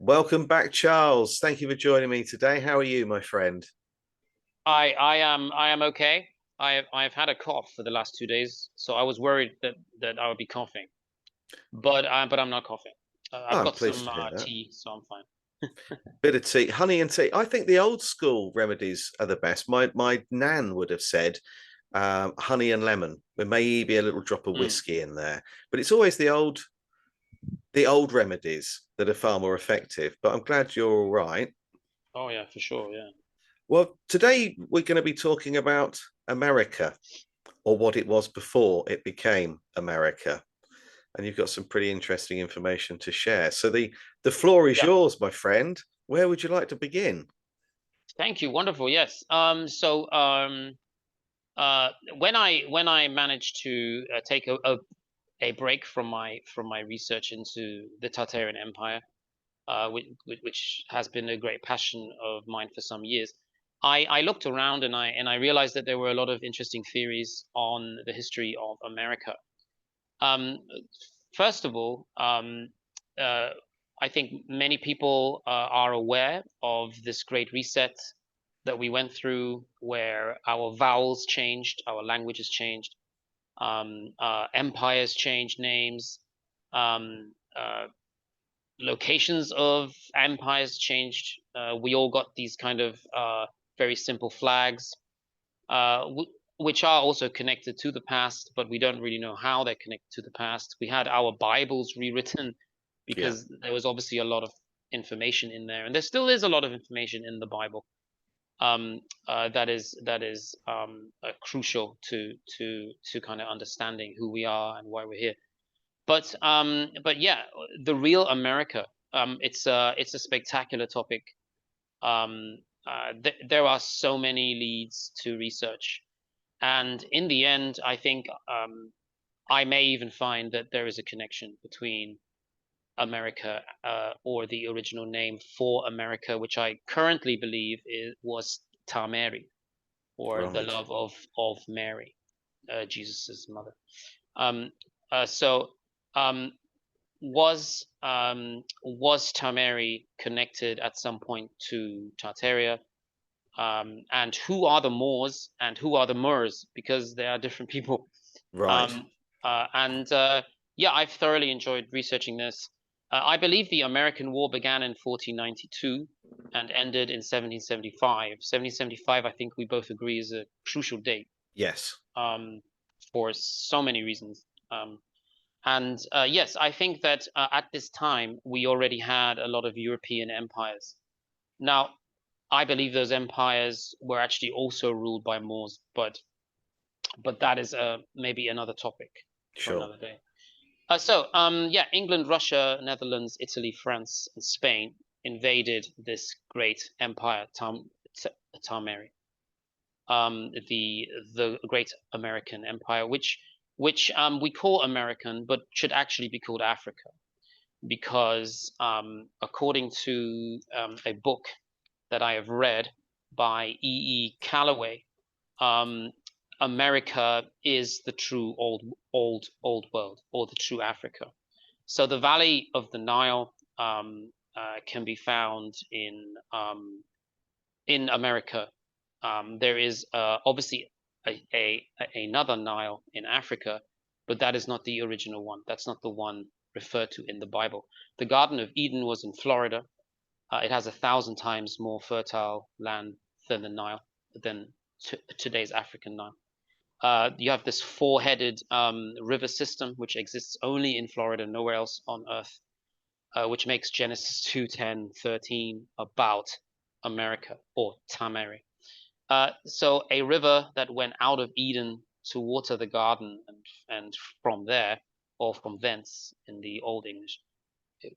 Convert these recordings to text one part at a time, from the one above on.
Welcome back, Charles. Thank you for joining me today. How are you, my friend? I am okay. I've had a cough for the last 2 days, so I was worried that I would be coughing, but I'm not coughing. Oh, I've I'm got pleased some to hear that. tea, so I'm fine. Bit of tea, honey and tea. I think the old school remedies are the best. My nan would have said honey and lemon, with maybe a little drop of Mm. whiskey in there. But it's always the old remedies that are far more effective. But I'm glad you're all right. Oh yeah, for sure. Yeah. Well, today we're going to be talking about America, or what it was before it became America. And you've got some pretty interesting information to share. So the floor is Yeah. yours, my friend. Where would you like to begin? Thank you. Wonderful. Yes. When I managed to take a break from my research into the Tartarian Empire, which has been a great passion of mine for some years. I looked around and I realized that there were a lot of interesting theories on the history of America. Um, First of all, uh, I think many people are aware of this great reset that we went through, where our vowels changed, our languages changed, empires changed names, um, locations of empires changed. We all got these kind of very simple flags, which are also connected to the past, but we don't really know how they're connected to the past. We had our Bibles rewritten Yeah, because there was obviously a lot of information in there, and there still is a lot of information in the Bible that is crucial to kind of understanding who we are and why we're here. But yeah, the real America. It's a spectacular topic. There are so many leads to research, and in the end, I think I may even find that there is a connection between America, or the original name for America, which I currently believe was Tamari, or the right. love of Mary, Jesus's mother. Um, so um, was Tamari connected at some point to Tartaria? And who are the Moors and who are the Moors? Because they are different people. Right. Um, and Yeah, I've thoroughly enjoyed researching this. I believe the American War began in 1492 and ended in 1775. 1775, I think we both agree, is a crucial date Yes. um, for so many reasons. And Yes, I think that at this time we already had a lot of European empires. Now, I believe those empires were actually also ruled by Moors, but that is maybe another topic for Sure. another day. Yeah, England, Russia, Netherlands, Italy, France, and Spain invaded this great empire, Tamari, the Great American Empire, which we call American, but should actually be called Africa, because according to a book that I have read by E. Calloway, um, America is the true old world, or the true Africa. So the valley of the Nile can be found in America. There is obviously another Nile in Africa, but that is not the original one. That's not the one referred to in the Bible. The Garden of Eden was in Florida. It has 1,000 times more fertile land than the Nile, than today's African Nile. You have this four-headed river system which exists only in Florida, nowhere else on Earth, which makes Genesis 2:10-13 about America, or Tamari. So a river that went out of Eden to water the garden, and from there, or from thence in the Old English,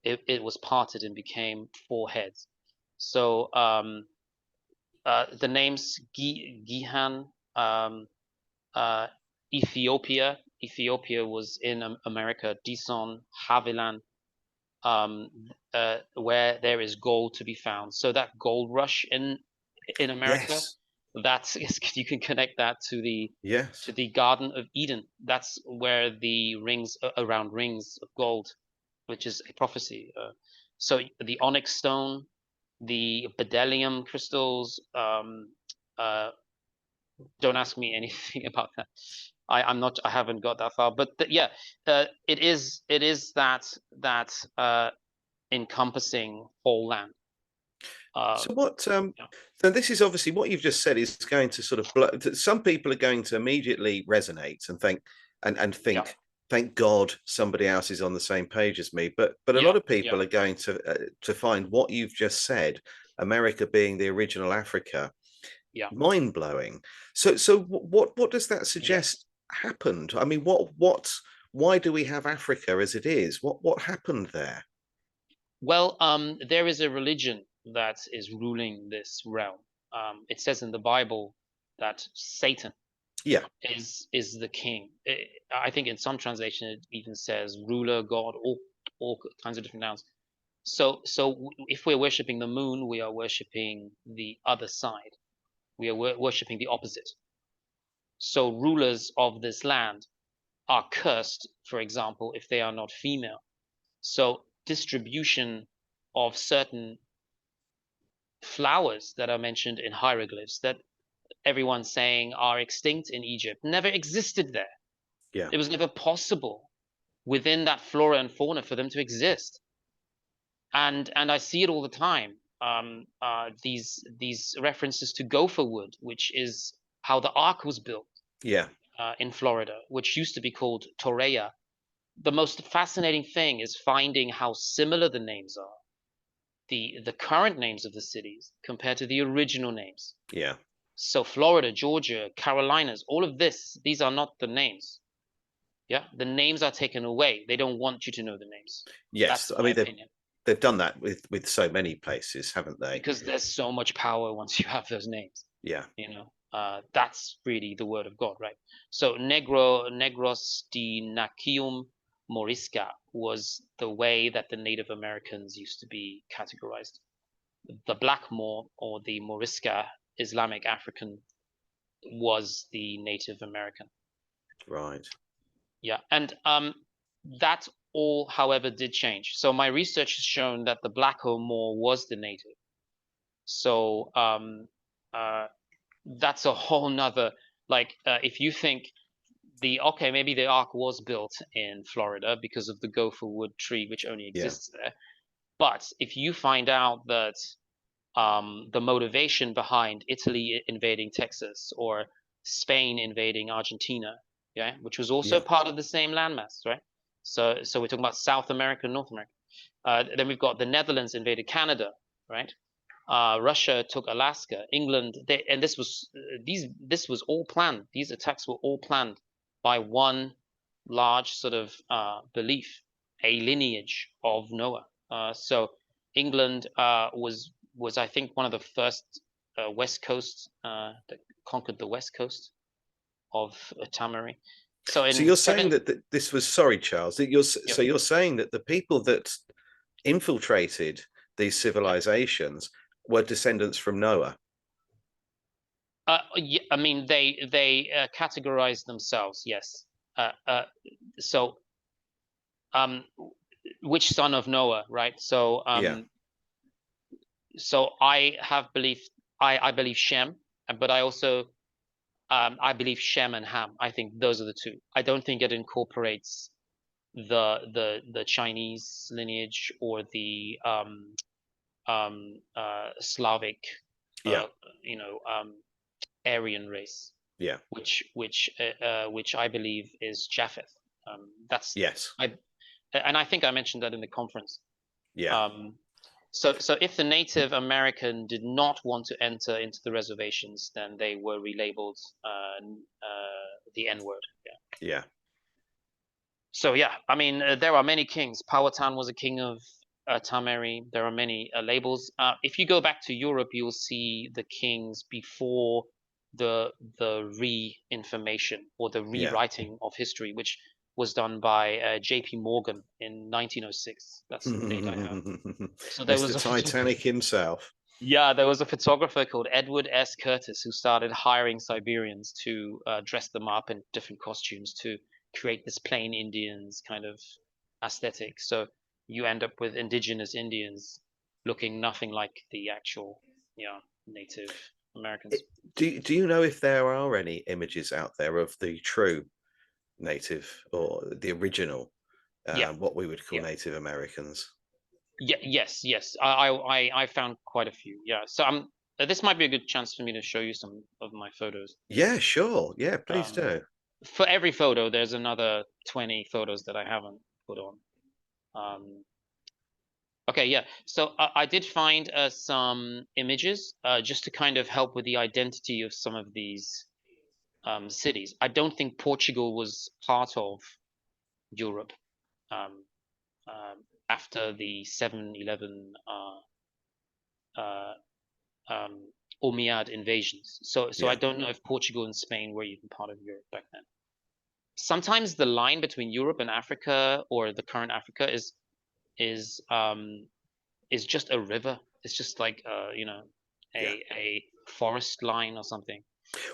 it was parted and became four heads. So the names Gihan, uh, Ethiopia. Ethiopia was in America. Dison, Haviland, where there is gold to be found. So that gold rush in America, Yes. that's you can connect that to Yes. the Garden of Eden. That's where the rings around rings of gold, which is a prophecy. So the onyx stone, the bdellium crystals. Don't ask me anything about that. I'm not. I haven't got that far. But yeah, it is that encompassing whole land. So what? Yeah, So this is obviously what you've just said is going to sort of blow. Some people are going to immediately resonate and think and yeah, think, thank God somebody else is on the same page as me. But a yeah, lot of yeah, people are going to find what you've just said, America being the original Africa, yeah. mind blowing. So what does that Yes. suggest happened? I mean, what why do we have Africa as it is? What happened there? Well, there is a religion that is ruling this realm. It says in the Bible that Satan Yeah, is the king. I think in some translation it even says ruler, God, all kinds of different nouns. So if we're worshiping the moon, we are worshiping the other side. We are worshiping the opposite. So rulers of this land are cursed, for example, if they are not female. So distribution of certain flowers that are mentioned in hieroglyphs that everyone's saying are extinct in Egypt never existed there. yeah, It was never possible within that flora and fauna for them to exist. And I see it all the time. These references to gopher wood, which is how the Ark was built yeah, in Florida, which used to be called Torreya. The most fascinating thing is finding how similar the names are, the current names of the cities compared to the original names. yeah. So Florida, Georgia, Carolinas, all of these are not the names. Yeah, the names are taken away. They don't want you to know the names. Yes, That's I my mean opinion. they've done that with so many places, haven't they? Because there's so much power once you have those names. Yeah, That's really the word of God, right? So Negros de Nacium Morisca was the way that the Native Americans used to be categorized. The Blackmore or the Morisca Islamic African was the Native American. right. Yeah, and that all, however, did change. So my research has shown that the Blackamoor was the native. So uh, that's a whole nother, like if you think okay, maybe the Ark was built in Florida because of the gopher wood tree which only Yeah, exists there. But if you find out that the motivation behind Italy invading Texas or Spain invading Argentina, yeah, which was also yeah, part of the same landmass, right? So we're talking about South America, North America. Then we've got the Netherlands invaded Canada, right? Russia took Alaska, England, and this was all planned. These attacks were all planned by one large sort of belief, a lineage of Noah. So England was I think one of the first West Coast that conquered the West Coast of Tamari. So so in you're saying seven, that this was, sorry Charles, that yep, so you're saying that the people that infiltrated these yep. civilizations were descendants from Noah? Yeah, I mean they categorize themselves, yes. Uh, uh, so um, which son of Noah, right? Yeah, So I have belief. I believe Shem, but I also I believe Shem and Ham. I think those are the two. I don't think it incorporates the Chinese lineage or the Slavic, yeah, uh, you know, Aryan race, yeah, which I believe is Japheth. That's yes, I, and I think I mentioned that in the conference. yeah, Um, so if the Native American did not want to enter into the reservations, then they were relabeled the N word. Yeah. yeah, So yeah, I mean there are many kings. Powhatan was a king of Tamari. There are many labels. If you go back to Europe, you'll see the kings before the re-information or the yeah. rewriting of history, which was done by J.P. Morgan in 1906. That's the date I have. So there Mr. was a Titanic himself. yeah, there was a photographer called Edward S. Curtis who started hiring Siberians to dress them up in different costumes to create this plain Indians kind of aesthetic. So you end up with indigenous Indians looking nothing like the actual, Native Americans. Do you know if there are any images out there of the true native or the original, Yeah, what we would call yeah, Native Americans? yeah, yes, yes. I found quite a few. Yeah, so this might be a good chance for me to show you some of my photos. Yeah, sure. Yeah, please Um, do. for every photo, there's another 20 photos that I haven't put on. Um, okay, yeah. So I did find some images just to kind of help with the identity of some of these cities. I don't think Portugal was part of Europe um, after the 711 uh, um, Umayyad invasions. So I Yeah, don't know if Portugal and Spain were even part of Europe back then. Sometimes the line between Europe and Africa, or the current Africa, is um, is just a river. It's just like yeah. a forest line or something.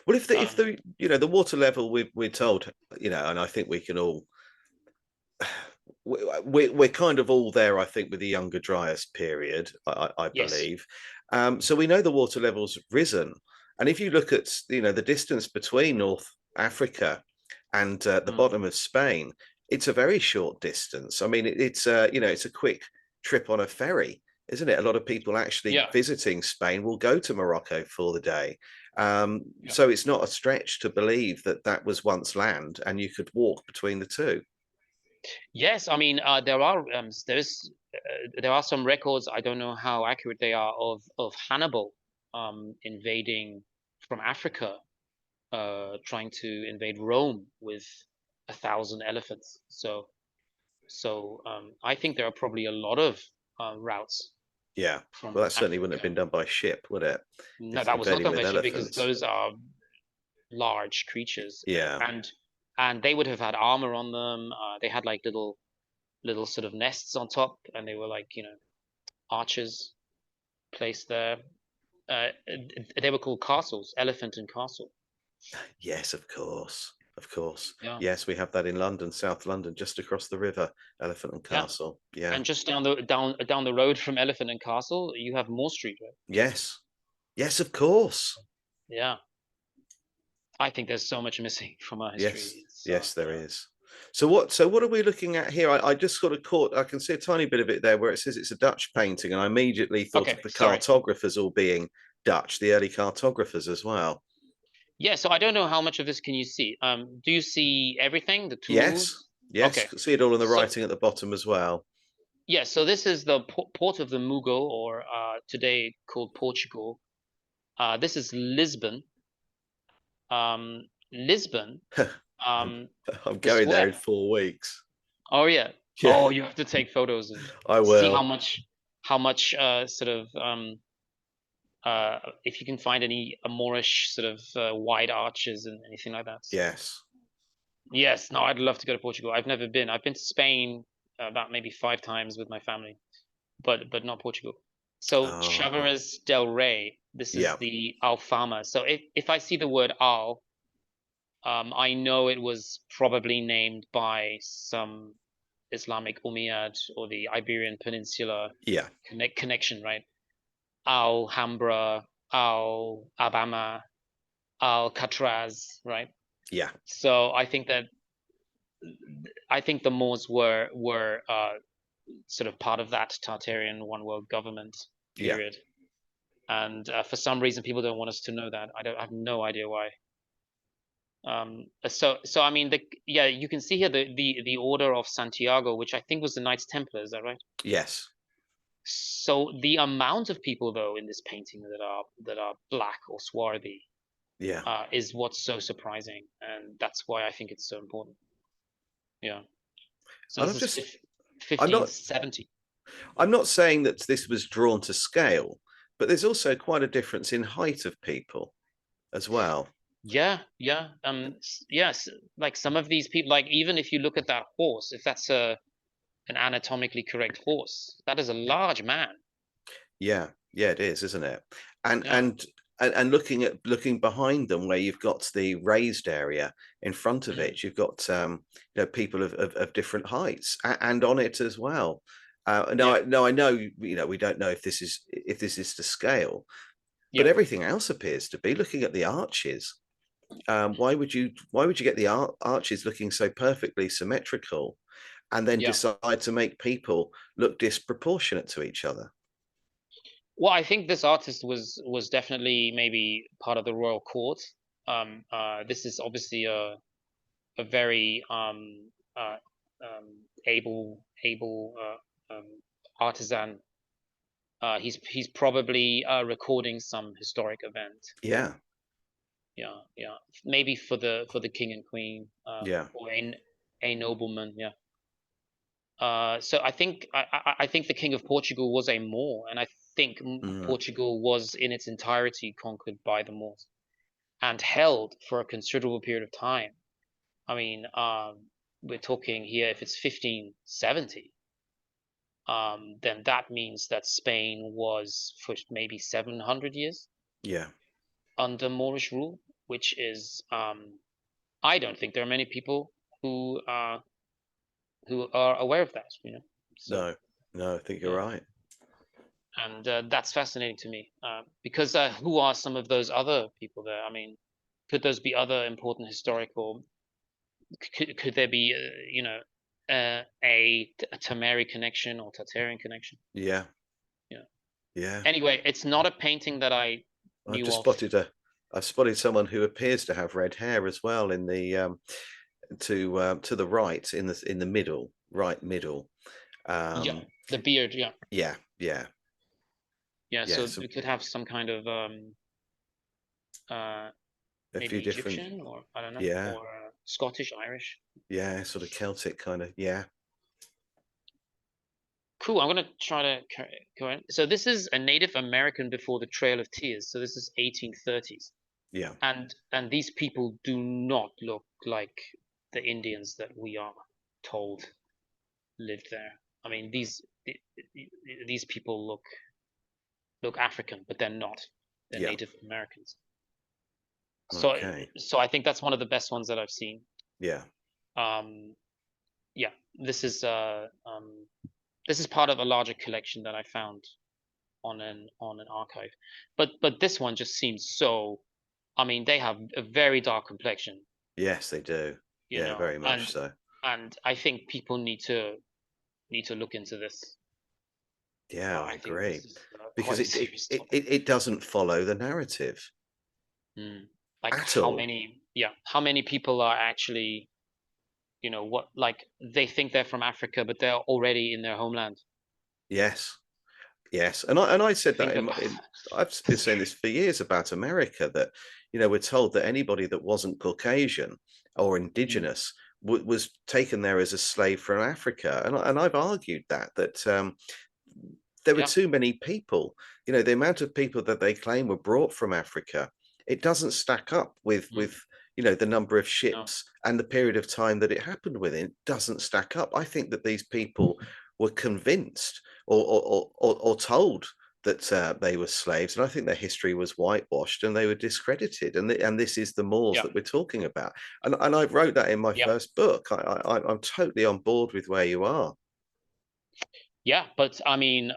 Well, if Um, the the water level we're told, and I think we can all we're kind of all there, I think, with the Younger Dryas period, I yes. believe. So we know the water level's risen, and if you look at the distance between North Africa and the Mm, bottom of Spain, it's a very short distance. I mean, it's it's a quick trip on a ferry, isn't it? A lot of people actually yeah. visiting Spain will go to Morocco for the day. Yeah. So it's not a stretch to believe that that was once land, and you could walk between the two. Yes, I mean there are some records. I don't know how accurate they are of Hannibal invading from Africa, trying to invade Rome with 1,000 elephants. So I think there are probably a lot of routes Yeah. Well, from that certainly wouldn't have Africa. been done by ship, would it? No, If that was not invading done with by ship because elephants. those are large creatures, Yeah. and they would have had armor on them. They had like little sort of nests on top, and they were like archers placed there. Uh, they were called castles, Elephant and Castle. Yes, of course. Of course. Yeah, Yes, we have that in London, South London, just across the river, Elephant and yeah. Castle. Yeah. And just down the road from Elephant and Castle, you have Moore Street, right? Yes. Yes, of course. Yeah, I think there's so much missing from our history. Yes. It's Yes, there is. So what are we looking at here? I just sort of caught, I can see a tiny bit of it there where it says it's a Dutch painting, and I immediately thought of okay. the Sorry. cartographers all being Dutch, the early cartographers as well. Yeah, so I don't know how much of this can you see. Do you see everything? The Yes. tools? Yes. Okay. See it all in the So writing at the bottom as well. yeah, so this is the port of the Mughal, or today called Portugal. This is Lisbon. Lisbon I'm, um, I'm the going there in square. 4 weeks. Oh yeah. Yeah, Oh, you have to take photos and I see will. how much sort of if you can find any Moorish sort of wide arches and anything like that. Yes. Yes, no, I'd love to go to Portugal. I've never been. I've been to Spain about maybe 5 times with my family, but not Portugal. So Oh, Chavarez del Rey, this is yeah, the Alfama. So if I see the word Al, I know it was probably named by some Islamic Umayyad or the Iberian Peninsula yeah, connection, right? Alhambra, Al Abama, Alcatraz, right? yeah, So I think the Moors were sort of part of that Tartarian one world government yeah, period, and for some reason people don't want us to know that. I have no idea why. So I mean yeah, you can see here the Order of Santiago, which I think was the Knights Templar. Is that right? yes, So the amount of people though in this painting that are black or swarthy yeah. is what's so surprising, and that's why I think it's so important. Yeah. So And this I'm is just, I'm not, 1570. I'm not saying that this was drawn to scale, but there's also quite a difference in height of people as well. Yeah, yeah. Yes, like some of these people, like even if you look at that horse, if that's a an anatomically correct horse, that is a large man. Yeah, yeah, it is, isn't it? And Yeah. and and looking behind them, where you've got the raised area in front of Mm. it, you've got people of different heights, and on it as well. No, Yeah, no, I know, we don't know if this is to scale, but yeah, everything else appears to be. Looking at the arches, why would you get the arches looking so perfectly symmetrical, and then yeah. decide to make people look disproportionate to each other? Well, I think this artist was definitely maybe part of the royal court. This is obviously a very able artisan. He's probably recording some historic event. Yeah, Yeah, yeah. Maybe for the king and queen, yeah, or a nobleman. Yeah. So I think the king of Portugal was a Moor, and I think mm, Portugal was in its entirety conquered by the Moors and held for a considerable period of time. I mean, we're talking here, if it's 1570, then that means that Spain was for maybe 700 years yeah, under Moorish rule, which is, I don't think there are many people who are aware of that, you know. So no, no, I think you're yeah, right. and that's fascinating to me, because who are some of those other people there? I mean, could those be other important historical? Could there be, a Tamari connection or Tartarian connection? Yeah, Yeah. yeah. Anyway, it's not a painting that I I've knew just of. spotted a I've spotted someone who appears to have red hair as well in the to the right, in the middle, right middle. Yeah, Um, the beard. Yeah, yeah, yeah, yeah. yeah. So So we could have some kind of uh, a few maybe different, Egyptian, or I don't know, yeah, or Scottish, Irish. yeah, sort of Celtic kind of, yeah, Cool. I'm gonna try to go in. So this is a Native American before the Trail of Tears. So this is 1830s, yeah, and these people do not look like the Indians that we are told lived there. I mean, these people look African, but they're not. They're yeah. Native Americans. So Okay, so I think that's one of the best ones that I've seen. yeah, Um, yeah, this is part of a larger collection that I found on an archive. But this one just seems so. I mean, they have a very dark complexion, yes, they do. you Yeah, know, very much so. and I think people need to look into this. Yeah, I I think this agree, is because quite a it it serious it topic. it it doesn't follow the narrative Mm. Like at all. how many people are actually, what, like they think they're from Africa, but they're already in their homeland. Yes, yes, and I said that Think about I've been saying this for years about America, that we're told that anybody that wasn't Caucasian or Mm. indigenous was taken there as a slave from Africa, and I've argued that there were Yeah. too many people. The amount of people that they claim were brought from Africa, it doesn't stack up with Mm. the number of No. ships and the period of time that it happened within. It doesn't stack up. I think that these people were convinced, or told that they were slaves, and I think their history was whitewashed and they were discredited. And this is the Moors Yeah. that we're talking about. And I wrote that in my Yeah. first book. I'm totally on board with where you are. Yeah. But I mean,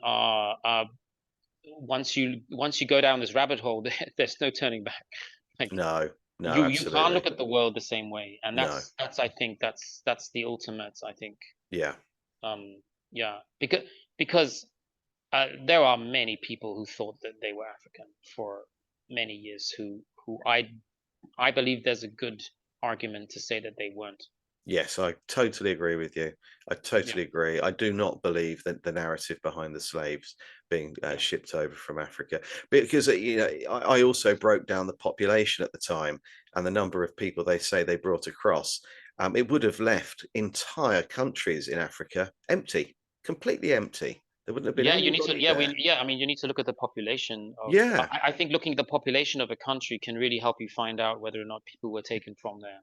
once you go down this rabbit hole, there's no turning back. Like No, no, you can't look absolutely. at the world the same way, and No. that's I think that's the ultimate. I think, Yeah. yeah, because there are many people who thought that they were African for many years, who I believe there's a good argument to say that they weren't. Yes, I totally agree with you. I Yeah. totally agree. I do not believe that the narrative behind the slaves being Yeah. shipped over from Africa, because I also broke down the population at the time and the number of people they say they brought across. It would have left entire countries in Africa empty, completely empty. There wouldn't have been Yeah, you need to. anybody there. Yeah. I mean, you need to look at the population of. Yeah, I think looking at the population of a country can really help you find out whether or not people were taken from there.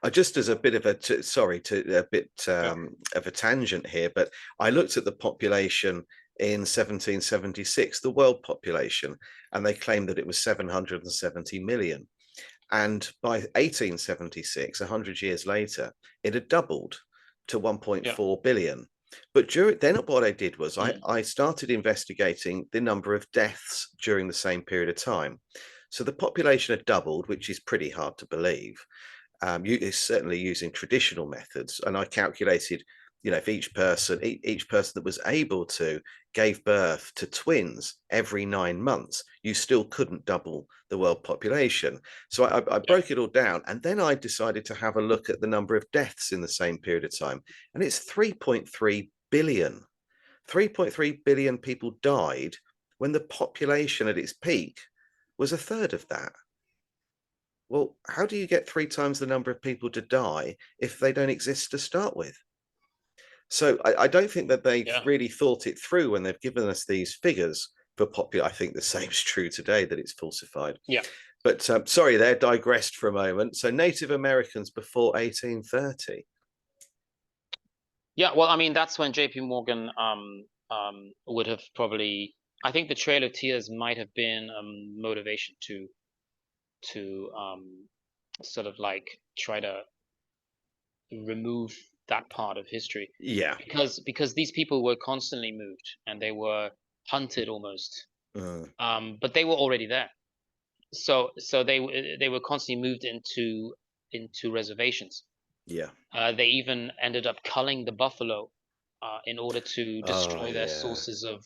I just as a bit of sorry, to a bit Yeah. of a tangent here, but I looked at the population in 1776, the world population, and they claimed that it was 770 million. And by 1876, 100 years later, it had doubled to Yeah. 1.4 billion. But then what I did was Mm. I started investigating the number of deaths during the same period of time. So the population had doubled, which is pretty hard to believe. It's certainly using traditional methods, and I calculated, if each person that was able to gave birth to twins every 9 months, you still couldn't double the world population. So I Yeah. broke it all down, and then I decided to have a look at the number of deaths in the same period of time, and it's 3.3 billion. 3.3 billion people died when the population at its peak was a third of that. Well, how do you get 3 times the number of people to die if they don't exist to start with? So I don't think that they've Yeah. really thought it through when they've given us these figures for popular. I think the same is true today, that it's falsified. Yeah. But sorry, they're digressed for a moment. So Native Americans before 1830. Yeah. Well, I mean, that's when JP Morgan would have probably, I think the Trail of Tears might have been motivation to sort of like try to remove that part of history, Yeah. because these people were constantly moved and they were hunted almost, Uh, but they were already there. So they were constantly moved into reservations. yeah. They even ended up culling the buffalo in order to Oh, destroy their yeah. sources of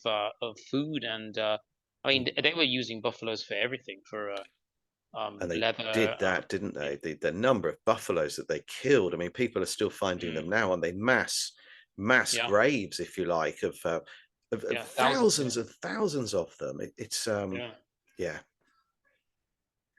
food. And I mean, And, they were using buffaloes for everything, for and they leather. did that, didn't Yeah, they? The number of buffaloes that they killed. I mean, people are still finding mm, them now, and they mass yeah, graves, if you like, of yeah, thousands. Yeah, thousands and thousands of them. It's yeah. yeah.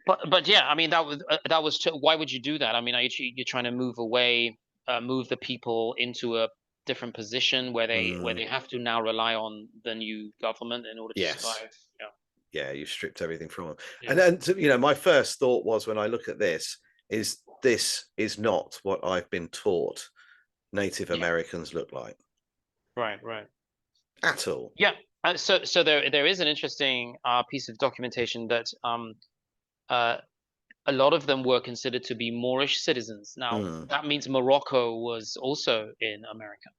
But yeah, I mean that was why would you do that? I mean, you're trying to move away, move the people into a different position where Mm, they have to now rely on the new government in order to yes. survive. Yeah, Yeah, you stripped everything from them. And yeah, then, my first thought was, when I look at this is not what I've been taught Native yeah. Americans look like Right, right. at all. Yeah. So there is an interesting piece of documentation that uh, a lot of them were considered to be Moorish citizens. Now Mm, that means Morocco was also in America.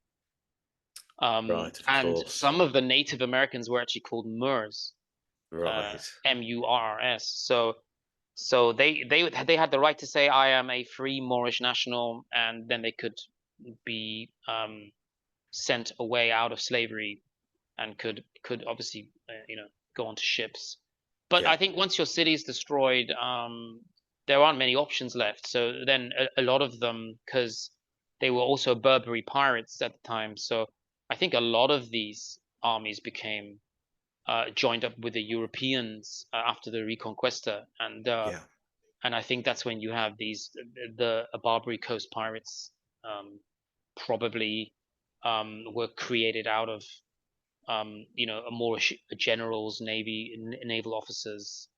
right, of And course. some of the Native Americans were actually called Moors, Right. Murrs. So they had the right to say, I am a free Moorish national, and then they could be sent away out of slavery and could obviously go onto ships. But Yeah. I think once your city is destroyed, there aren't many options left. So then a lot of them, because they were also Berberi pirates at the time, so I think a lot of these armies became joined up with the Europeans after the Reconquista, Yeah. and I think that's when you have the Barbary Coast pirates, probably were created out of a more generals, naval officers.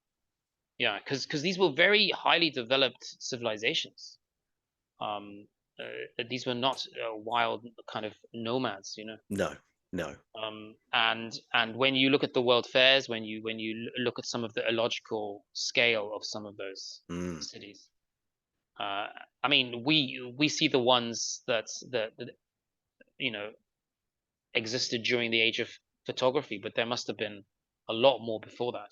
Yeah, because these were very highly developed civilizations. Um, these were not wild kind of nomads. No. No. And when you look at the world fairs, when you look at some of the illogical scale of some of those Mm, cities, uh, I mean, we see the ones that you know existed during the age of photography, but there must have been a lot more before that.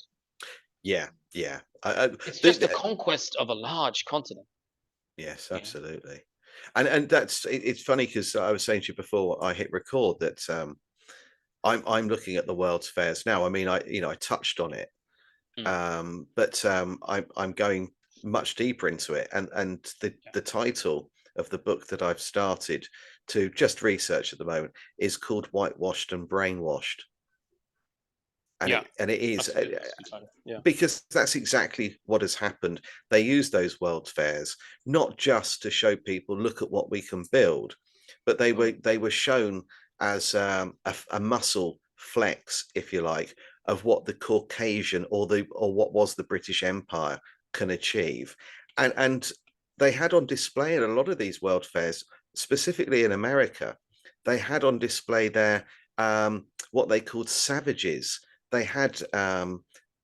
yeah. Yeah. It's just a conquest of a large continent. Yes, Yeah. absolutely. And it's funny, because I was saying to you before I hit record that I'm looking at the world's fairs now. I mean, I touched on it, Mm, but I'm going much deeper into it, and yeah. the title of the book that I've started to just research at the moment is called Whitewashed and Brainwashed, and Yeah. it is, That's a good title. Yeah. because that's exactly what has happened. They use those world fairs not just to show people, look at what we can build, but Mm, they were shown as a muscle flex, if you like, of what the Caucasian, or what was the British Empire, can achieve. And they had on display at a lot of these world fairs, specifically in America, they had on display there what they called savages. They had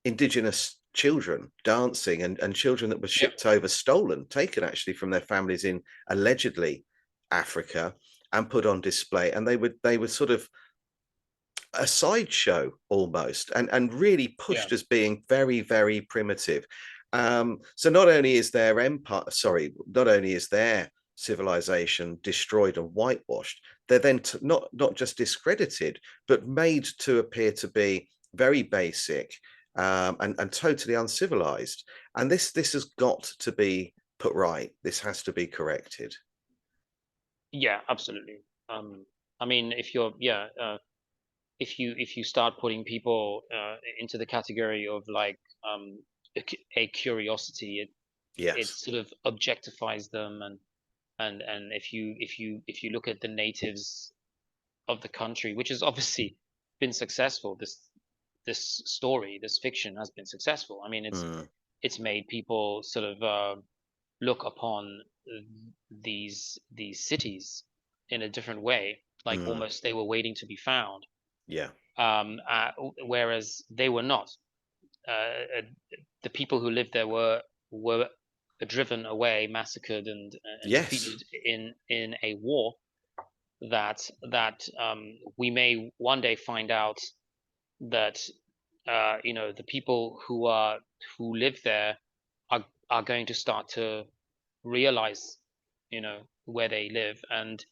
indigenous children dancing, and children that were yeah. shipped over, stolen, taken actually from their families in, allegedly, Africa, and put on display, and they were sort of a sideshow almost, and really Yeah. pushed as being very, very primitive. So not only is their empire, sorry, not only is their civilization destroyed and whitewashed, they're then not just discredited, but made to appear to be very basic, and totally uncivilized. And this has got to be put right. This has to be corrected. Yeah, absolutely. I mean, if you start putting people into the category of like a curiosity, it Yes. sort of objectifies them, and if you look at the natives of the country, which has obviously been successful, this story, this fiction has been successful. I mean, Mm, it's made people sort of look upon these cities in a different way, like mm, almost they were waiting to be found, yeah. whereas they were not. Uh, the people who lived there were driven away, massacred, and Yes. defeated in a war that we may one day find out that the people who live there are going to start to realize where they live, and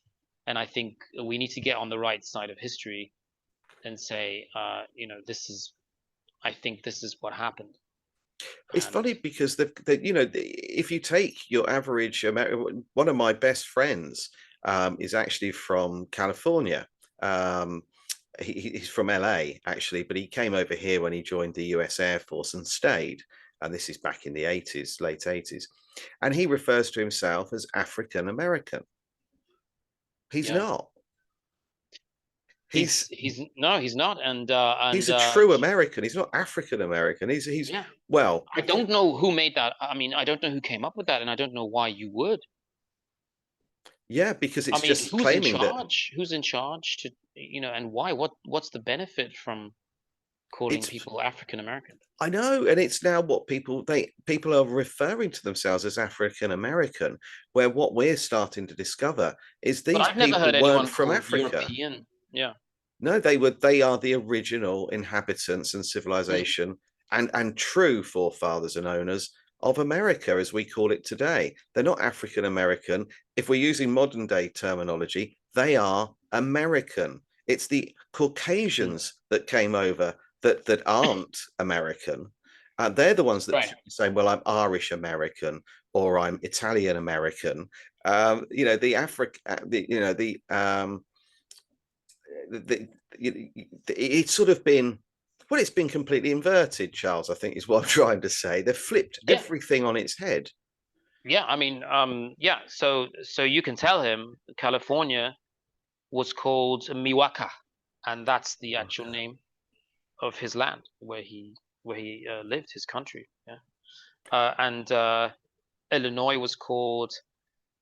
I think we need to get on the right side of history and say this is I think this is what happened. It's And funny because if you take your average one of my best friends is actually from California. Um, he's from LA actually, but he came over here when he joined the US Air Force and stayed. And this is back in the 80s, late 80s. And he refers to himself as African American. He's yeah, not. he's He's he's no, he's not. And he's a true American. He's not African American. He's yeah, well, I don't know who made that. I mean, I don't know who came up with that, and I don't know why you would. yeah, because I it's mean, just who's in claiming that charge? Who's in charge to, and why? What's the benefit from calling it's people African American? I know, and it's now what people are referring to themselves as African American, where what we're starting to discover is But these I've never people heard weren't anyone from called Africa. European. Yeah. No, they are the original inhabitants and Mm. civilization and true forefathers and owners of America as we call it today. They're not African American. If we're using modern day terminology, they are American. It's the Mm. Caucasians that came over that aren't American. They're the ones that Right. say, "Well, I'm Irish American or I'm Italian American." The Africa, the, it's sort of been it's been completely inverted, Charles. I think is what I'm trying to say. They've flipped Yeah. everything on its head. Yeah. I mean, yeah. So you can tell him California was called Miwaka, and that's the actual Okay. name of his land where he lived, his country. Yeah. And Illinois was called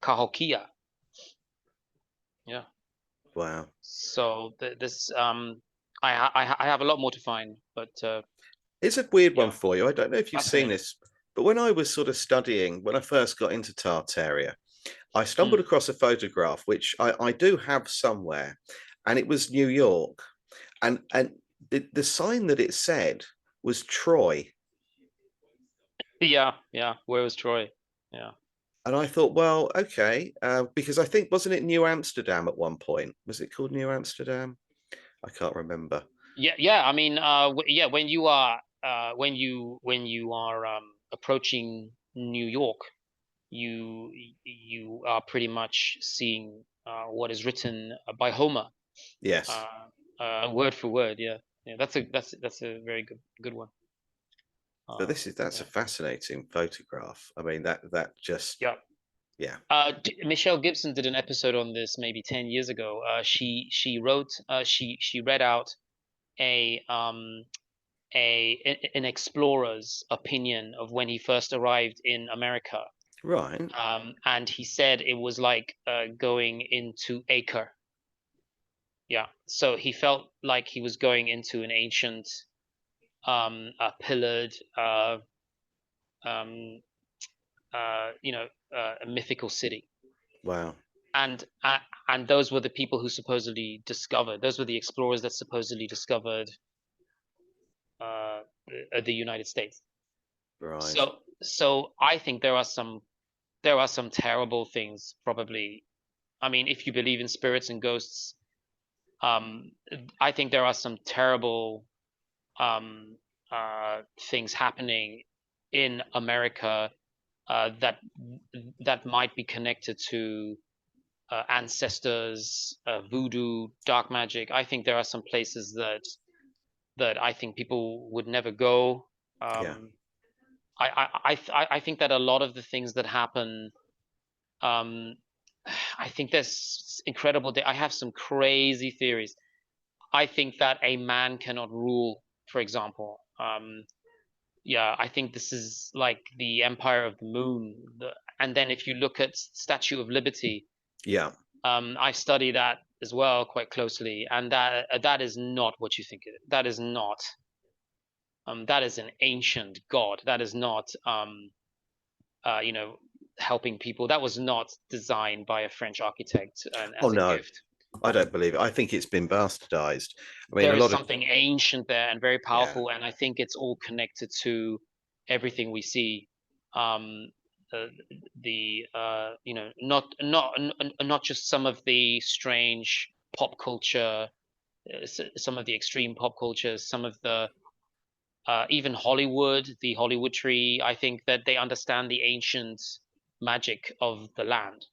Cahokia. Yeah. Wow, So this I have a lot more to find, but it's a weird one yeah, for you. I don't know if you've seen fascinating. this, but when I was sort of studying, when I first got into Tartaria, I stumbled Mm. across a photograph which I do have somewhere, and it was New York, and the sign that it said was Troy. Yeah, yeah. Where was Troy? Yeah. And I thought, well, okay, because I think wasn't it New Amsterdam at one point? Was it called New Amsterdam? I can't remember. Yeah, yeah. I mean, yeah. When you are approaching New York, you are pretty much seeing what is written by Homer, Yes, uh, word for word. Yeah, yeah. That's a very good one. but Um, that's a yeah, fascinating photograph. I mean, that just yeah. yeah, Michelle Gibson did an episode on this maybe 10 years ago. She wrote she read out a an explorer's opinion of when he first arrived in America. right. And he said it was like going into Acre. Yeah, so he felt like he was going into an ancient, pillared, um, a mythical city. Wow. and those were the people who supposedly discovered. Those were the explorers that supposedly discovered uh, the United States. Right. So I think there are some terrible things probably. I mean, if you believe in spirits and ghosts, um, I think there are some terrible um, things happening in America that might be connected to ancestors, voodoo, dark magic. I think there are some places that I think people would never go. Yeah. Um, I think that a lot of the things that happen, um, I think there's incredible. I have some crazy theories. I think that a man cannot rule, for example. Yeah, I think this is like the Empire of the Moon. And then if you look at Statue of Liberty, Yeah. I study that as well quite closely, and that is not what you think it is. That is not. That is an ancient god. That is not. You know, helping people. That was not designed by a French architect and Oh as a no, gift. I don't believe it. I think it's been bastardized. I mean, There a is lot of something ancient there and very yeah. powerful, and I think it's all connected to everything we see. Um, you know, not just some of the strange pop culture, some of the extreme pop cultures, some of the even Hollywood, the Hollywood tree. I think that they understand the ancient magic of the land,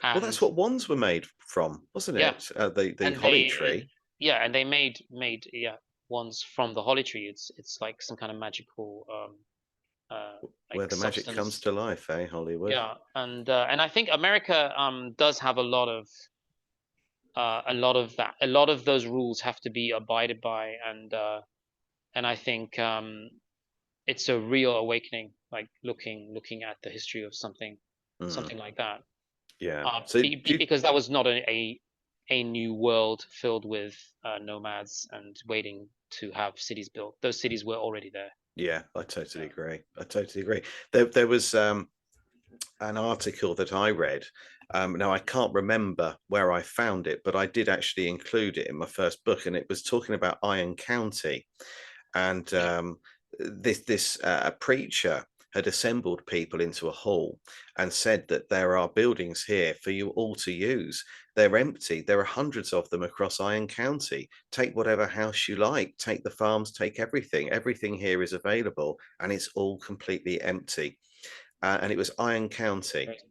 Well, that's and what wands were made from, wasn't yeah, it? The and holly they tree. yeah, and they made yeah ones from the holly tree. It's like some kind of magical Where like the magic comes substance. to life, eh? Hollywood. Yeah, and I think America does have a lot of that. A lot of those rules have to be abided by, and I think it's a real awakening, like looking at the history of Mm, something like that. yeah. So do you, Because that was not a new world filled with nomads and waiting to have cities built. Those cities were already there. yeah, I totally Yeah. agree. I totally agree. There was an article that I read. Now I can't remember where I found it, but I did actually include it in my first book, and it was talking about Iron County. And Yeah. this preacher had assembled people into a hall and said that there are buildings here for you all to use. They're empty. There are hundreds of them across Iron County. Take whatever house you like, take the farms, take everything. Everything here is available, and it's all completely empty. And it was Iron County. Right.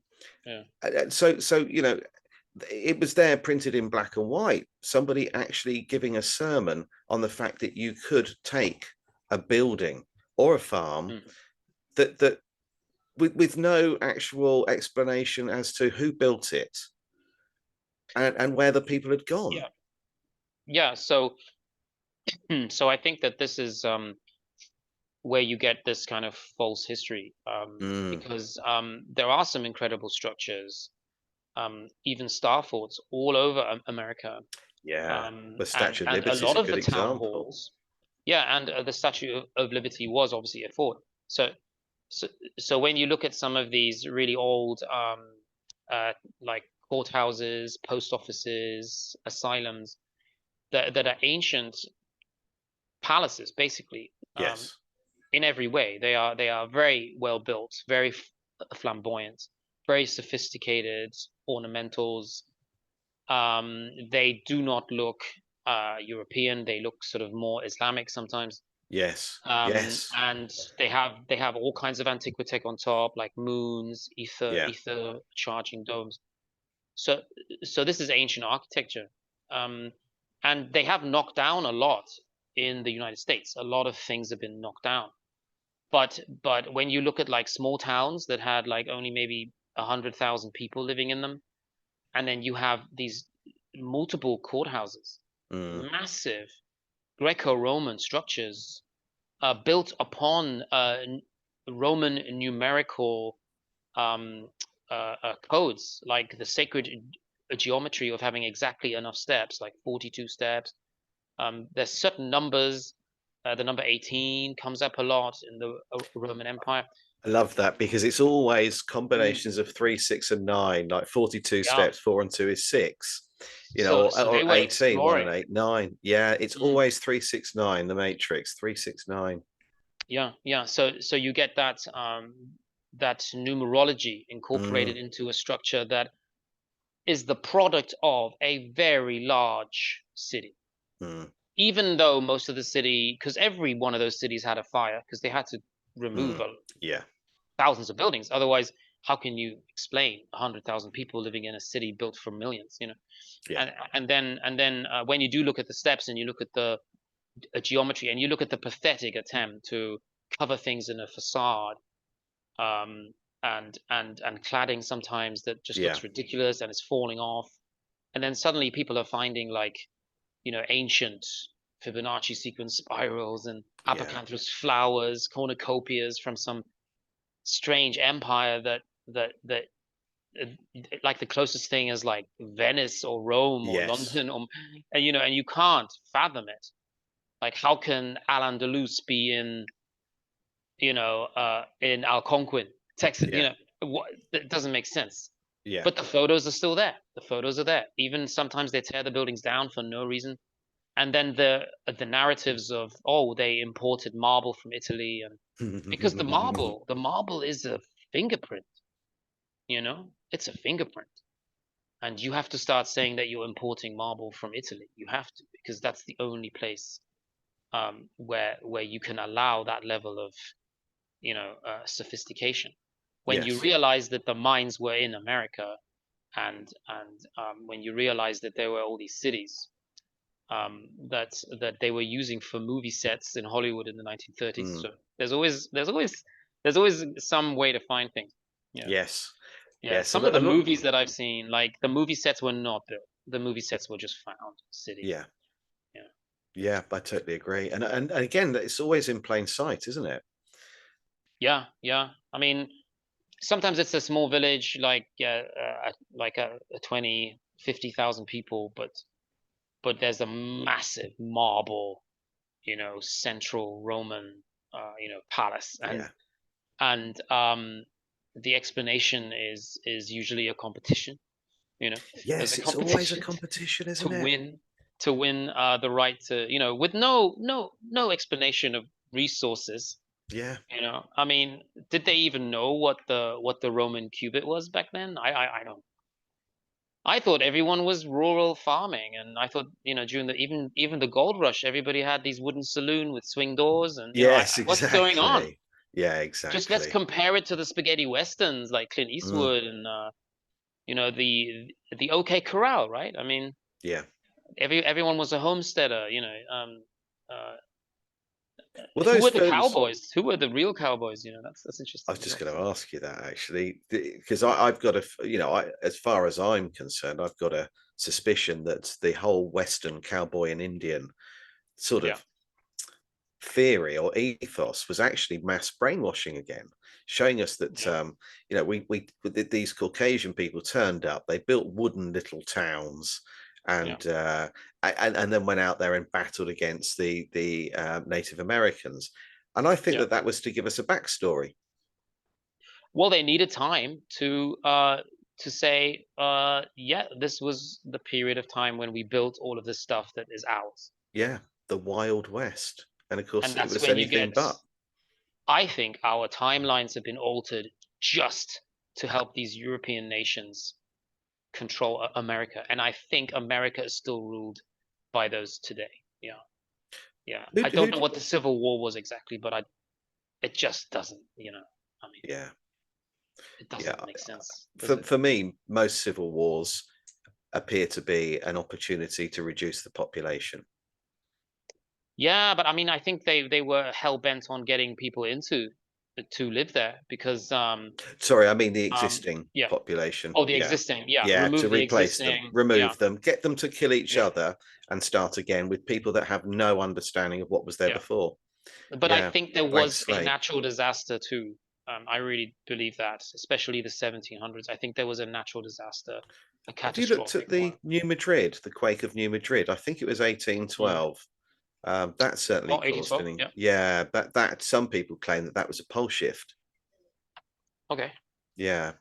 Yeah. So you know, it was there printed in black and white. Somebody actually giving a sermon on the fact that you could take a building or a farm Mm. that with no actual explanation as to who built it and where the people had gone. Yeah. Yeah. So I think that this is where you get this kind of false history, Mm, because there are some incredible structures, even star forts all over America, yeah, the and Statue of a Liberty is lot a of good the town example. halls. Yeah, and the Statue of Liberty was obviously a fort. So, so, so when you look at some of these really old, like courthouses, post offices, asylums that are ancient palaces, basically, Yes, in every way. They are very well built, very flamboyant, very sophisticated ornamentals. They do not look European. They look sort of more Islamic sometimes. yes, yes, And they have all kinds of antiquitech on top, like moons, yeah, ether charging domes. So so this is ancient architecture, um, and they have knocked down a lot in the United States. A lot of things have been knocked down, but when you look at like small towns that had like only maybe 100,000 people living in them, and then you have these multiple courthouses, mm, massive Greco-Roman structures built upon Roman numerical um, codes, like the sacred geometry of having exactly enough steps, like 42 steps. There's certain numbers. The number 18 comes up a lot in the Roman Empire. I love that because it's always Mm, combinations of 3, 6, and 9, like 42 yeah. steps, 4 and 2 is 6, So or they were 18, 1 and exploring. 8, 9. Yeah, it's Mm, always 3, 6, 9, the Matrix, 3, 6, 9. yeah, yeah. So you get that that numerology Mm, incorporated into a structure that is the product of a very large city. mm, Even though most of the city, because every one of those cities had a fire, because they had to remove mm. Yeah, thousands of buildings. Otherwise, how can you explain 100,000 people living in a city built for millions? You know, yeah, and then when you do look at the steps and you look at the geometry and you look at the pathetic attempt to cover things in a facade, um, and cladding sometimes that just yeah, looks ridiculous and it's falling off, and then suddenly people are finding like ancient Fibonacci sequence spirals and yeah, apocanthus flowers, cornucopias from some strange empire that uh, like the closest thing is like Venice or Rome or yes, London, or and you can't fathom it. Like, how can Al Andalus be in Algonquin, Texas? yeah, What, that doesn't make sense. yeah. But the photos are still there. The photos are there. Even sometimes they tear the buildings down for no reason. And then the narratives of, oh, they imported marble from Italy, and because the marble is a fingerprint. It's a fingerprint, and you have to start saying that you're importing marble from Italy. You have to, because that's the only place where you can allow that level of sophistication. When you Yes. realize that the mines were in America, and when you realize that there were all these cities that they were using for movie sets in Hollywood in the 1930s. Mm, So there's always some way to find things. Yeah, yes. yeah. Yes. A Some of lot, a the lot. movies that I've seen, like the movie sets were not built. The movie sets were just found cities. Yeah. Yeah, Yeah, I totally agree. And again, it's always in plain sight, isn't it? yeah, yeah. I mean, sometimes it's a small village, like like a 20, 50,000 people, but there's a massive marble, central Roman, palace, and Yeah. and the explanation is usually a competition. You know, there's a Yes, it's always a competition competition, to isn't it? win to win the right to, with no explanation of resources. Yeah. I mean, did they even know what the Roman cubit was back then? I don't. I thought everyone was rural farming, and I thought, during the even the gold rush, everybody had these wooden saloon with swing doors, and Yes, what's going on? exactly. Yeah, Just let's exactly. compare it to the spaghetti westerns like Clint Mm, Eastwood and the OK Corral, right? I mean, yeah. everyone was a homesteader. Uh, Well, who those were the films, cowboys? Who were the real cowboys? That's I interesting was as just well. going to ask you that actually, because I've got as far as I'm concerned, I've got a suspicion that the whole Western cowboy and Indian sort Yeah, of theory or ethos was actually mass brainwashing again, showing us that yeah, we these Caucasian people turned up, they built wooden little towns, yeah, and then went out there and battled against the Native Americans, and I think yeah. that was to give us a backstory. Well, they needed time to say, yeah, this was the period of time when we built all of this stuff that is ours. Yeah, the Wild West, and of course And it that's was when you anything get, but. I think our timelines have been altered just to help these European nations control America. And I think America is still ruled by those today. Yeah. Yeah. Who, I don't who, know what the Civil War was exactly, but it just doesn't, I mean, yeah, it yeah. doesn't make sense, does For it? for me, most civil wars appear to be an opportunity to reduce the population. Yeah, but I mean, I think they were hell bent on getting people to live there because Sorry, I mean the existing yeah. population. Oh, the Yeah. existing, yeah, Yeah, to remove the replace them, existing, yeah, remove them, get them to kill each yeah, other and start again with people that have no understanding of what was there yeah. before. But I Yeah, think there blank was a slate. natural disaster too. I really believe that, especially the 1700s. I think there was a natural disaster, a Have you looked at catastrophic one. the New Madrid, the quake of New Madrid? I think it was Mm. 1812. That certainly Oh, caused 1812, any. yeah. Yeah, that some people claim that was a pole shift. Okay. Yeah.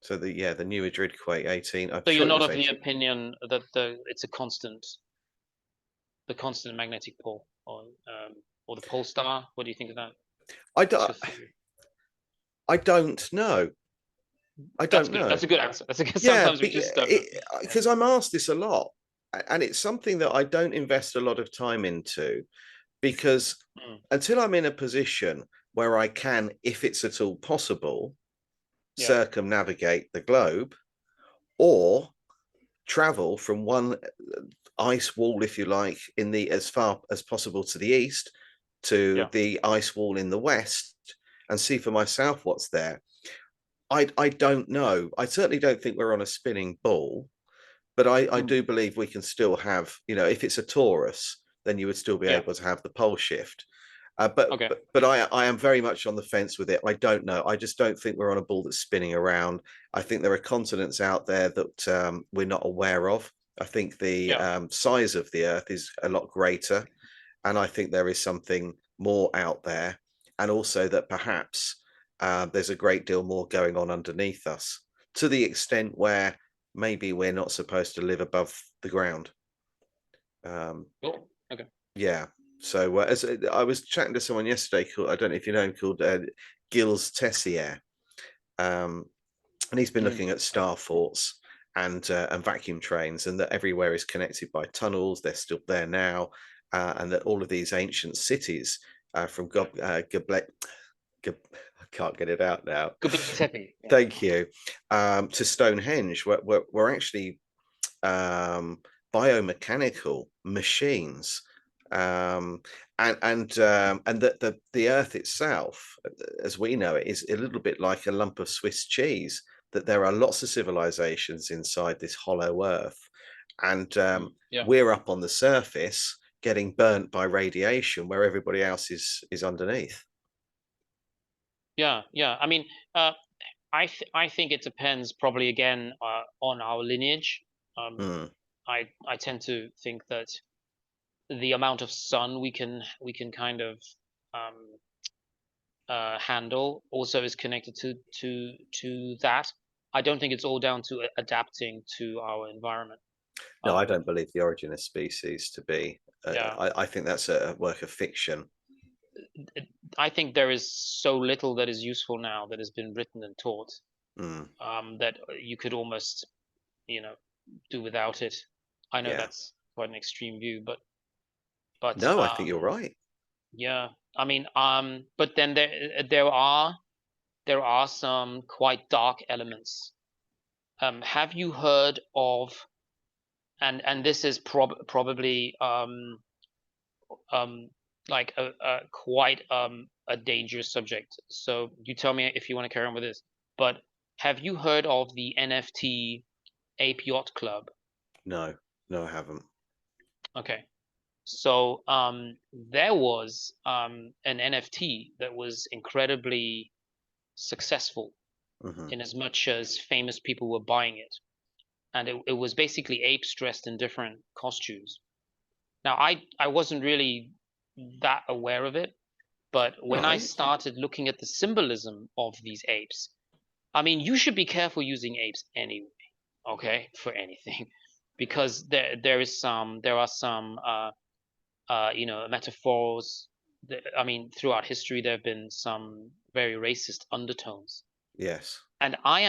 So the New Madrid quake 18. I'm So you're sure it not was of the 18. opinion that it's a the constant magnetic pole, or the pole star. What do you think of that? I What's don't, your theory? I don't know. I That's don't good. know. That's a good answer. That's a good. Yeah, Sometimes we just don't know. Yeah. because I'm asked this a lot, and it's something that I don't invest a lot of time into because Mm. until I'm in a position where I can, if it's at all possible, Yeah. circumnavigate the globe or travel from one ice wall, if you like, in the as far as possible to the east to Yeah. the ice wall in the west and see for myself what's there. I don't know. I certainly don't think we're on a spinning ball, but I Mm. do believe we can still have, if it's a torus, then you would still be Yeah. able to have the pole shift. But Okay. but but I am very much on the fence with it. I don't know. I just don't think we're on a ball that's spinning around. I think there are continents out there that we're not aware of. I think the Yeah. size of the Earth is a lot greater, and I think there is something more out there, and also that perhaps there's a great deal more going on underneath us, to the extent where maybe we're not supposed to live above the ground. Um, Cool. Okay. yeah. So as I was chatting to someone yesterday called, I don't know if you know him, called Gilles Tessier, um, and he's been Mm. looking at star forts and vacuum trains, and that everywhere is connected by tunnels. They're still there now, and that all of these ancient cities from I can't get it out now. Göbekli Tepe. Yeah. Thank you. To Stonehenge, were actually biomechanical machines, um, and that the Earth itself, as we know it, is a little bit like a lump of Swiss cheese. That there are lots of civilizations inside this hollow Earth, and Mm. Yeah. we're up on the surface getting burnt by radiation, where everybody else is underneath. Yeah. Yeah. I mean, uh, I think it depends probably again on our lineage. Um, Mm, I tend to think that the amount of sun we can kind of um, handle also is connected to that. I don't think it's all down to adapting to our environment. no, I Um, don't believe the origin of species to be. yeah, I think that's a work of fiction. I think there is so little that is useful now that has been written and taught, Mm, that you could almost, you know, do without it. I know yeah. that's quite an extreme view, but No, I think you're right. yeah. I mean, but then there are some quite dark elements. Have you heard of, and this is probably um like a quite a dangerous subject. So you tell me if you want to carry on with this. But have you heard of the NFT Ape Yacht Club? No, no, I haven't. Okay. So there was an NFT that was incredibly successful Hmm. in as much as famous people were buying it. And it was basically apes dressed in different costumes. Now, I wasn't really that aware of it, but when I Right. started looking at the symbolism of these apes, I mean, you should be careful using apes anyway, okay, for anything, because there are some metaphors. I mean, throughout history, there have been some very racist undertones, Yes. and I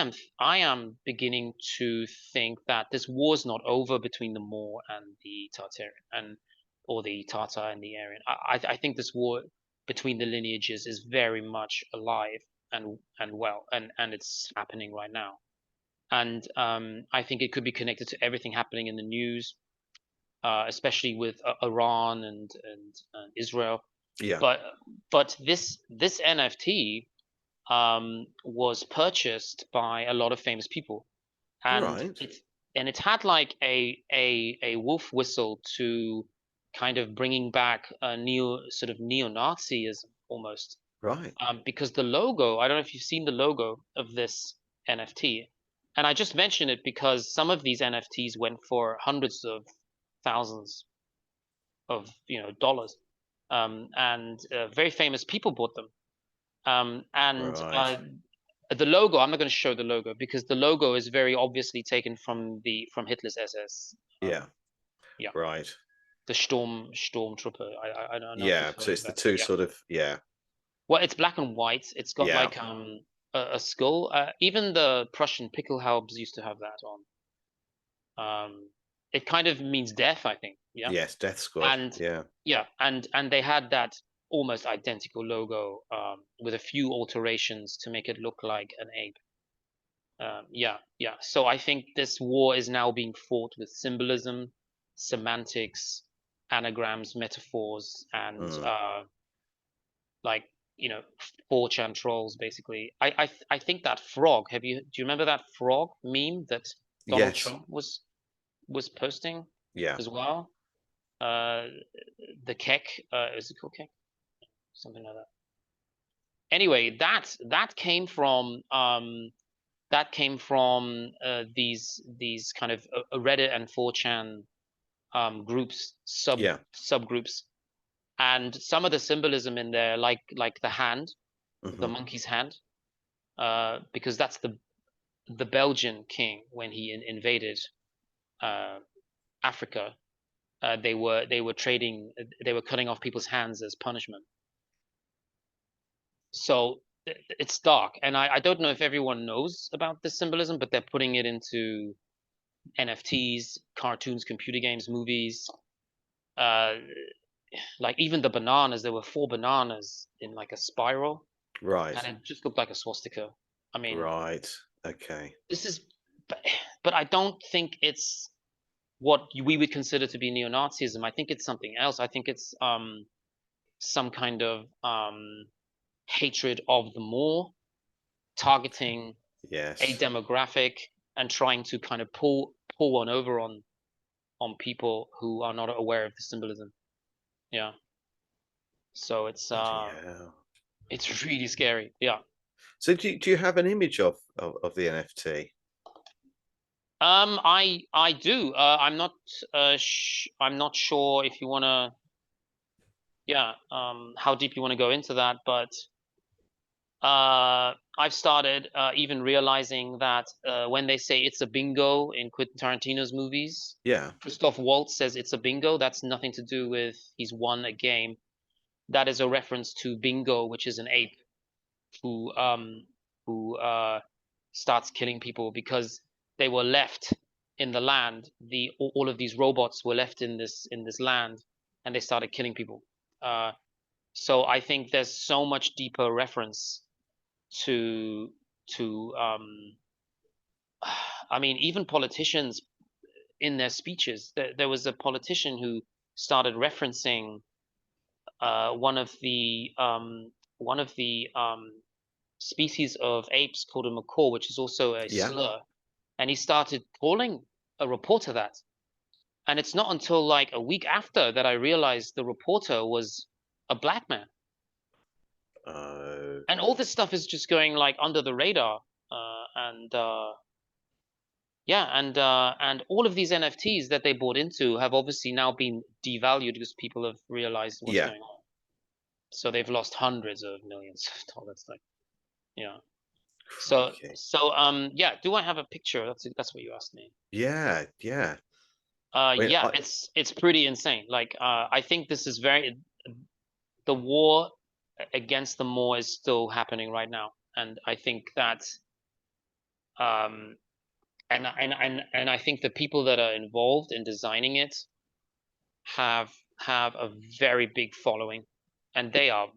am beginning to think that this war is not over between the Moor and the Tartarian, and or the Tartar and the Aryan. I think this war between the lineages is very much alive and well, and it's happening right now. And I think it could be connected to everything happening in the news, especially with Iran and Israel. Yeah. But this NFT was purchased by a lot of famous people, and Right. it had like a wolf whistle to kind of bringing back a neo-Nazism almost, Right. because the logo, I don't know if you've seen the logo of this NFT, and I just mention it because some of these NFTs went for hundreds of thousands of dollars, and very famous people bought them. And Right. the logo, I'm not going to show the logo because the logo is very obviously taken from Hitler's SS. Yeah. Yeah, Right. the Stormtrooper. I don't know if you've Yeah. So heard it's of the that. two Yeah. sort of, yeah. Well, it's black and white. It's got Yeah. like a skull. Even the Prussian Pickelhaubes used to have that on. It kind of means death, I think. Yeah. Yes. Death Squad. And Yeah. yeah, and they had that almost identical logo with a few alterations to make it look like an ape. Yeah, yeah. So I think this war is now being fought with symbolism, semantics, anagrams, metaphors, and Mm. like 4chan trolls. Basically, I think that frog. Do you remember that frog meme that Donald Yes. Trump was posting Yeah. as well? Uh, the Keck, is it called Keck? Something like that. Anyway, that came from these kind of Reddit and 4chan groups, Yeah. subgroups, and some of the symbolism in there, like the hand, the Hmm. monkey's hand, because that's the Belgian king when he invaded uh, Africa. They were trading, they were cutting off people's hands as punishment. So it's dark, and I don't know if everyone knows about this symbolism, but they're putting it into NFTs, cartoons, computer games, movies. Uh, like even the bananas, there were four bananas in like a spiral, Right. and it just looked like a swastika. I mean, Right. Okay. this is, but, but I don't think it's what we would consider to be neo-Nazism. I think it's something else. I think it's some kind of hatred of the Moor, targeting a Yes. demographic and trying to kind of pull one over on people who are not aware of the symbolism. Yeah. So Bloody hell. it's really scary. Yeah. So do you have an image of the NFT? I do. I'm not sure if you want to, yeah, how deep you want to go into that, but I've started even realizing that when they say it's a bingo in Quentin Tarantino's movies, Yeah. Christoph Waltz says it's a bingo. That's nothing to do with he's won a game. That is a reference to Bingo, which is an ape who um who starts killing people because they were left in the land. All of these robots were left in this land, and they started killing people. Uh, so I think there's so much deeper reference to to I mean, even politicians in their speeches. There was a politician who started referencing one of the species of apes called a macaw, which is also a Yeah. slur, and he started calling a reporter that. And it's not until like a week after that I realized the reporter was a black man. Oh. And all this stuff is just going like under the radar. And yeah, and all of these NFTs that they bought into have obviously now been devalued because people have realized what's Yeah. going on. So they've lost hundreds of millions of dollars. Like, yeah. Crikey. Yeah, do I have a picture? That's what you asked me. Yeah. Yeah. I mean, Yeah, it's pretty insane. Like, I think this is the war against the Moor is still happening right now, and I think that um, and I think the people that are involved in designing it have have a very big following, and they are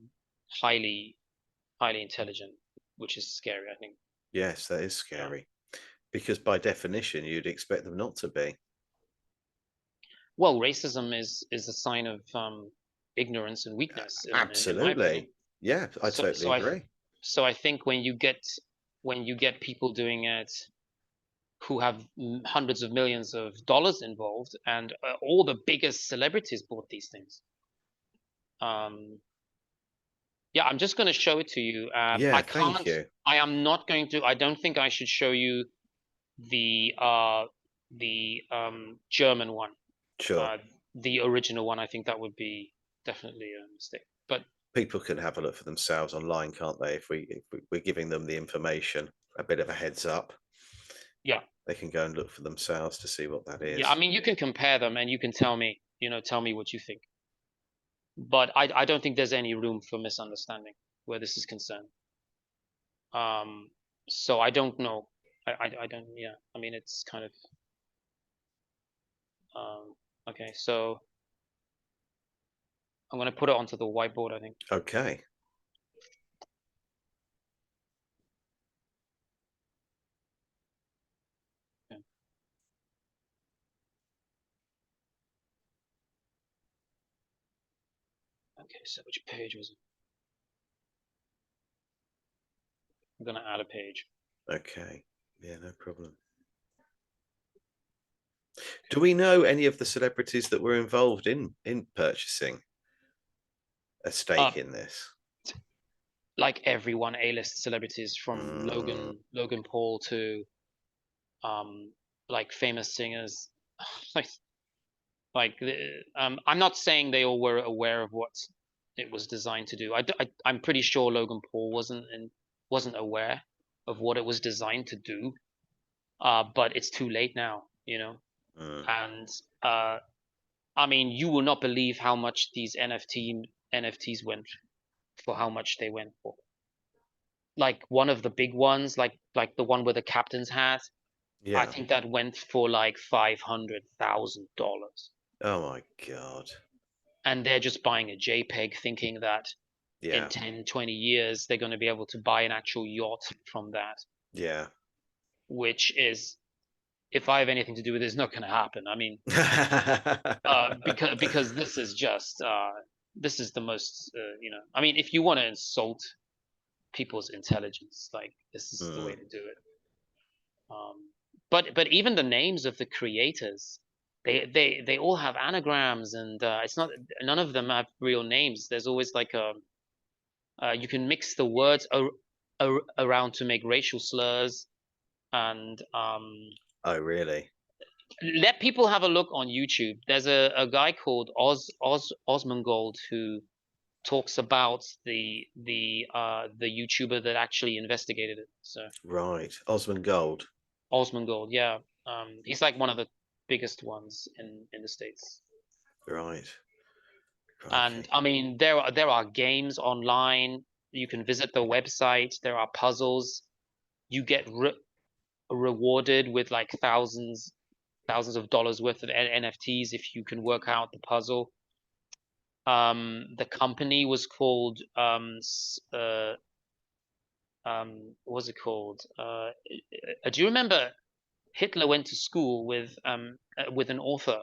highly highly intelligent, which is scary, I think. yes, that is Yeah. scary because by definition, you'd expect them not to be. Well, racism is a sign of ignorance and weakness, in my opinion. Absolutely. Yeah, I So totally agree. so I think when you get people doing it who have hundreds of millions of dollars involved, and all the biggest celebrities bought these things. Um, yeah, I'm just going to show it to you. Yeah, thank you. I am not going to. I don't think I should show you the German one, Sure. uh, the original one. I think that would be definitely a mistake. But people can have a look for themselves online, can't they? If we're giving them the information, a bit of a heads up, Yeah, they can go and look for themselves to see what that yeah. I is. mean, you can compare them and you can tell me, tell me what you think. But I don't think there's any room for misunderstanding where this is concerned. So I don't know. I don't. Yeah. I mean, it's kind of. Okay. So I'm gonna put it onto the whiteboard, I think. Okay. Yeah. Okay. So which page was it? I'm gonna add a page. Okay. Yeah, no problem. Do we know any of the celebrities that were involved in purchasing a Uh, stake in this? like everyone, A-list celebrities from Mm, Logan Paul to like famous singers, like I'm not saying they all were aware of what it was designed to do. I'm pretty sure Logan Paul wasn't aware of what it was designed to do. But it's too late now, mm, And I mean, you will not believe how much these NFTs went for how much they went for. Like one of the big ones, like the one with the captain's hat, I yeah. think that went for like $500,000. Oh my God. And they're just buying a JPEG thinking that in Yeah. 10, 20 years they're going to be able to buy an actual yacht from that, Yeah. which is, if I have anything to do with it, it's not going to happen. I mean, because this is the most I mean, if you want to insult people's intelligence, like this is the way Mm, to do it. But even the names of the creators, they all have anagrams, and it's not, none of them have real names. There's always like a you can mix the words around to make racial slurs, and oh, really? let people have a look on YouTube. There's a guy called Osmongold who talks about the YouTuber that actually investigated it. So Right. Osmond Gold. Osmongold, yeah, he's like one of the biggest ones in the States. Right. And Crikey. I mean, there are games online. You can visit the website. There are puzzles. You get rewarded with like thousands of dollars worth of NFTs if you can work out the puzzle. The company was called what was it called? Do you remember Hitler went to school with an author,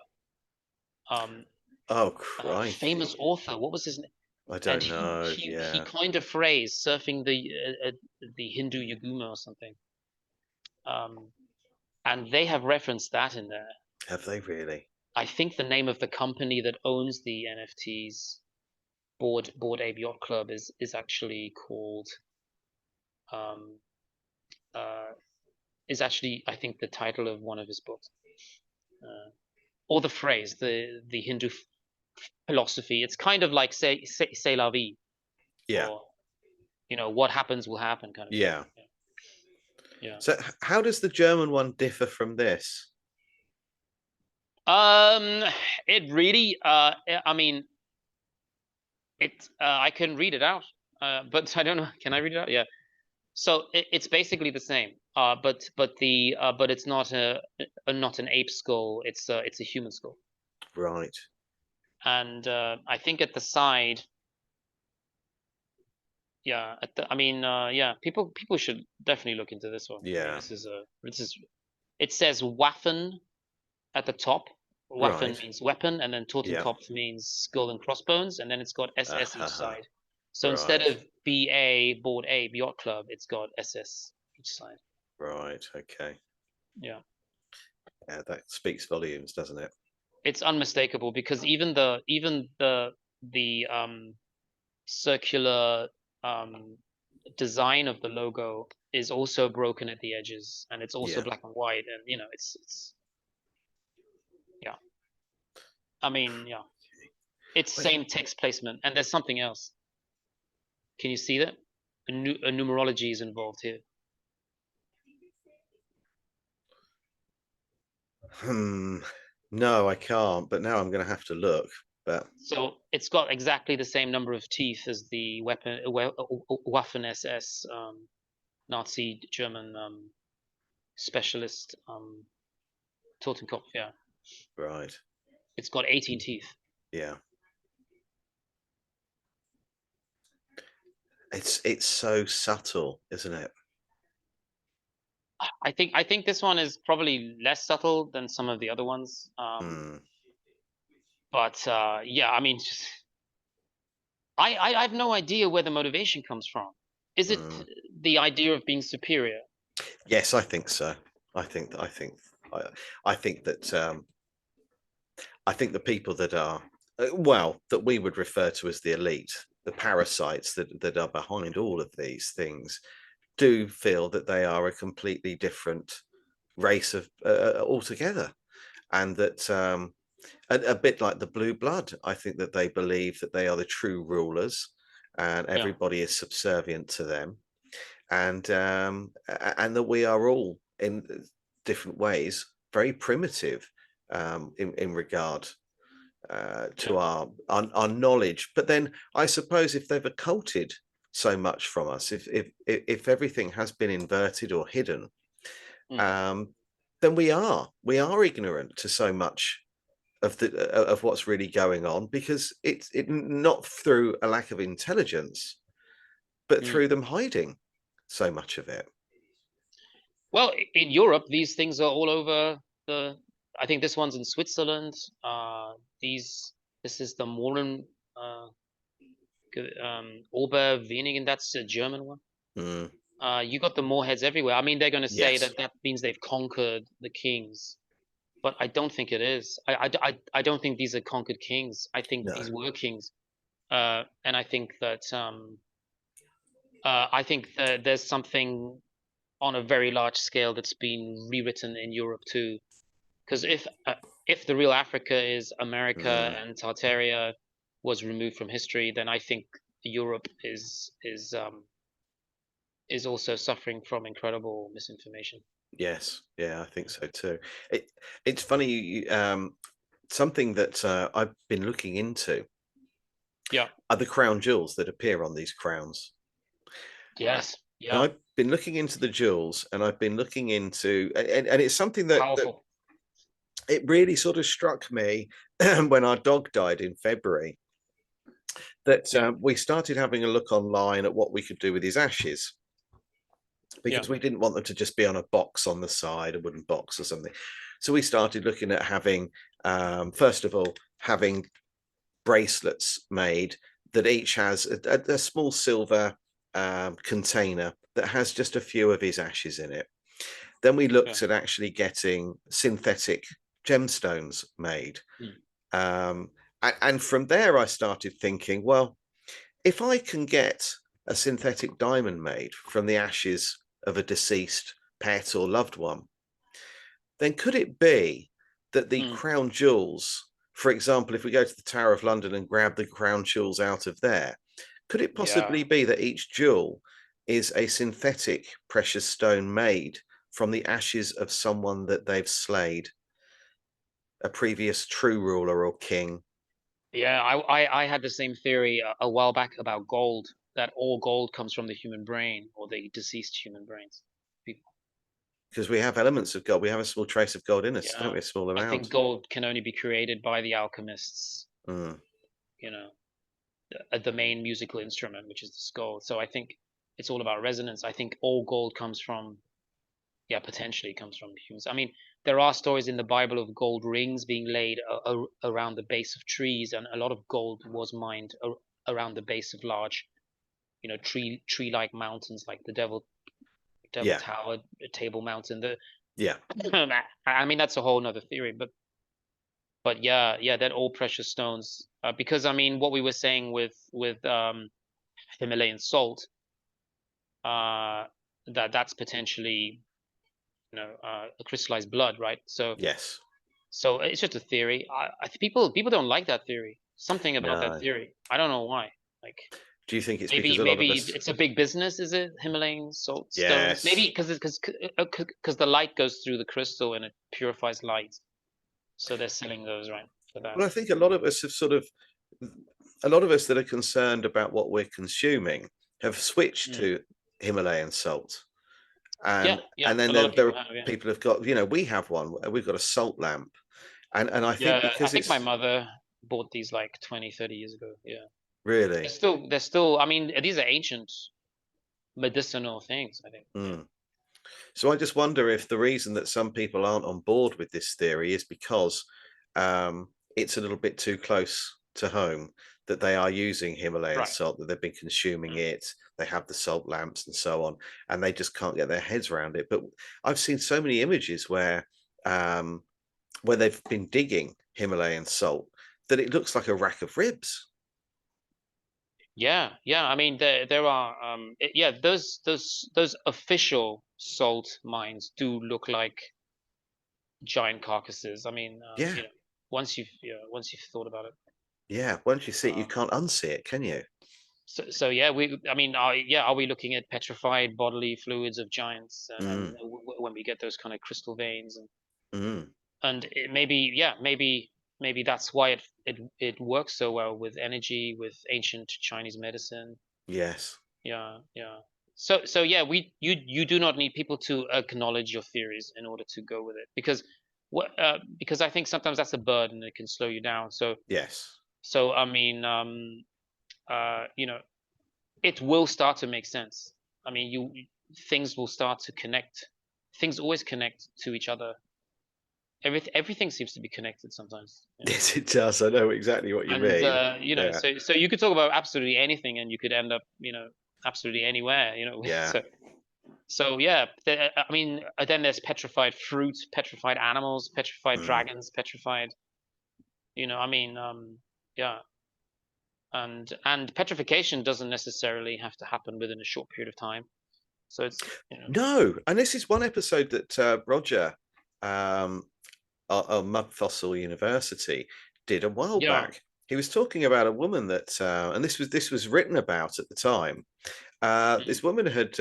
um, Oh, a famous crikey. author. What was his name? I And don't know. he Yeah. coined a phrase, surfing the Hindu Yaguma or something. Um, and they have referenced that in there. Have they really? I think the name of the company that owns the NFTs, Board Ape Yacht Club, is actually called um, uh, is actually, I think, the title of one of his books, or the phrase, the Hindu philosophy. It's kind of like say la vie, Yeah. or what happens will happen, kind of thing. Yeah. Yeah. So, how does the German one differ from this? It really, I mean, I can read it out, but I don't know. Can I read it out? Yeah. So it's basically the same, but it's not not an ape skull. It's a human skull, Right. and I think at the side, yeah. I mean, yeah. People should definitely look into this one. I mean, Yeah. this is. It says Waffen at the top. Waffen Right. means weapon, and then Yeah. Totenkopf means skull and crossbones, and then it's got Ah, SS ha, each ha. side. So instead Right. of BA Board A Yacht Club, it's got SS each side. Right. Okay. Yeah. Yeah, that speaks volumes, doesn't it? It's unmistakable because even the circular um, design of the logo is also broken at the edges, and it's also Yeah. black and white, and it's yeah. I mean, yeah, it's Well, same text placement, and there's something else. Can you see that? A numerology is involved here. No, I can't. But now I'm going to have to look. But So it's got exactly the same number of teeth as the Waffen SS, Nazi German specialist Totenkopf. Yeah, right, it's got 18 teeth. yeah. It's so subtle, isn't it? I think this one is probably less subtle than some of the other ones. Mm, But yeah, I mean, just, I have no idea where the motivation comes from. Is it mm. the idea of being superior? Yes, I think so. I think I think I, I think that I think the people that are well, that we would refer to as the elite, the parasites that are behind all of these things, do feel that they are a completely different race of altogether, and that a bit like the blue blood, I think that they believe that they are the true rulers, and Yeah, everybody is subservient to them, and that we are all in different ways very primitive in regard yeah. to our knowledge. But then I suppose if they've occulted so much from us, if everything has been inverted or hidden, Mm, um, then we are ignorant to so much of what's really going on, because it's not through a lack of intelligence, but mm. through them hiding so much of it. Well, in Europe, these things are all over the. I think this one's in Switzerland. These this is the Mohren Oberwenigen. That's a German one. Mm, You got the Moorheads everywhere. I mean, they're going to say yes. that that means they've conquered the kings, but I don't think it is. I don't think these are conquered kings. I think No. these were kings, and I think that there's something on a very large scale that's been rewritten in Europe too. Because if the real Africa is America Mm, and Tartaria was removed from history, then I think Europe is also suffering from incredible misinformation. yes. Yeah, I think so too. It's funny. Something that I've been looking into Yeah. are the crown jewels that appear on these crowns. Yes. And Yeah. I've been looking into the jewels, and I've been looking into, and it's something that Powerful. it really sort of struck me when our dog died in February, that Yeah. we started having a look online at what we could do with his ashes, Yeah. because we didn't want them to just be on a box on the side, a wooden box or something. So we started looking at having, first of all, having bracelets made that each has a small silver container that has just a few of his ashes in it. Then we Yeah. looked at actually getting synthetic gemstones made. Mm. Um, and from there, I started thinking, well, if I can get a synthetic diamond made from the ashes of a deceased pet or loved one, then could it be that the Mm. crown jewels, for example, if we go to the Tower of London and grab the crown jewels out of there, could it Yeah. possibly be that each jewel is a synthetic precious stone made from the ashes of someone that they've slayed, a previous true ruler or king? Yeah. I had the same theory a while back about gold, that all gold comes from the human brain or the deceased human brains. People. Because we have elements of gold, we have a small trace of gold in us, don't Yeah. we? A small I think amount. gold can only be created by the alchemists, Mm, you know, the main musical instrument, which is the skull. So I think it's all about resonance. I think all gold comes from, yeah, potentially comes from humans. I mean, there are stories in the Bible of gold rings being laid around the base of trees, and a lot of gold was mined around the base of large, tree-like mountains, like the Devil yeah, Tower, Table Mountain. The yeah, I mean, that's a whole nother theory, but yeah, yeah, that all precious stones. Because I mean, what we were saying with Himalayan salt, uh, that's potentially a crystallized blood, right? So yes. so it's just a theory. People don't like that theory. Something about that No. theory. I don't know why. Like, Do you think it's because Maybe a lot of maybe us? it's a big business, is it? Himalayan salt stones? Maybe Yes. because the light goes through the crystal and it purifies light. So they're selling those, right, for that. Well, I think a lot of us have sort of, a lot of us that are concerned about what we're consuming have switched Mm. to Himalayan salt. Yeah, And yeah. then A lot of there people are have, yeah. people have got, we have one, we've got a salt lamp. And I think Yeah, I because think my it's mother bought these like 20, 30 years ago. Yeah. really, They're still, I mean, these are ancient medicinal things, I think. Yeah. mm. So I just wonder if the reason that some people aren't on board with this theory is because it's a little bit too close to home, that they are using Himalayan Right. salt, that they've been consuming Mm. it, they have the salt lamps and so on, and they just can't get their heads around it. But I've seen so many images um, where they've been digging Himalayan salt that it looks like a rack of ribs. Yeah, yeah. I mean, there are yeah, those official salt mines do look like giant carcasses. I mean, Yeah, once you've thought about it. yeah. Once you see it, you Um, can't unsee it, can you? so yeah, I mean, are we looking at petrified bodily fluids of giants, and Mm, when we get those kind of crystal veins, mm, and maybe, yeah, maybe that's why it works so well with energy, with ancient Chinese medicine. yes, Yeah, yeah. So yeah, you do not need people to acknowledge your theories in order to go with it, because because I think sometimes that's a burden, it can slow you down. yes. So I mean, it will start to make sense. I mean, things will start to connect. Things always connect to each other. Everything seems to be connected sometimes. Yeah. Yes, it does. I know exactly what you And mean. Yeah, so you could talk about absolutely anything, and you could end up, absolutely anywhere. yeah. So yeah, I mean, then there's petrified fruit, petrified animals, petrified Mm. dragons, petrified. I mean, yeah, and petrification doesn't necessarily have to happen within a short period of time. So it's. No, and this is one episode that Roger, um, Mud Fossil University, did a while Yeah. back. He was talking about a woman that, and this was written about at the time. Mm. This woman had,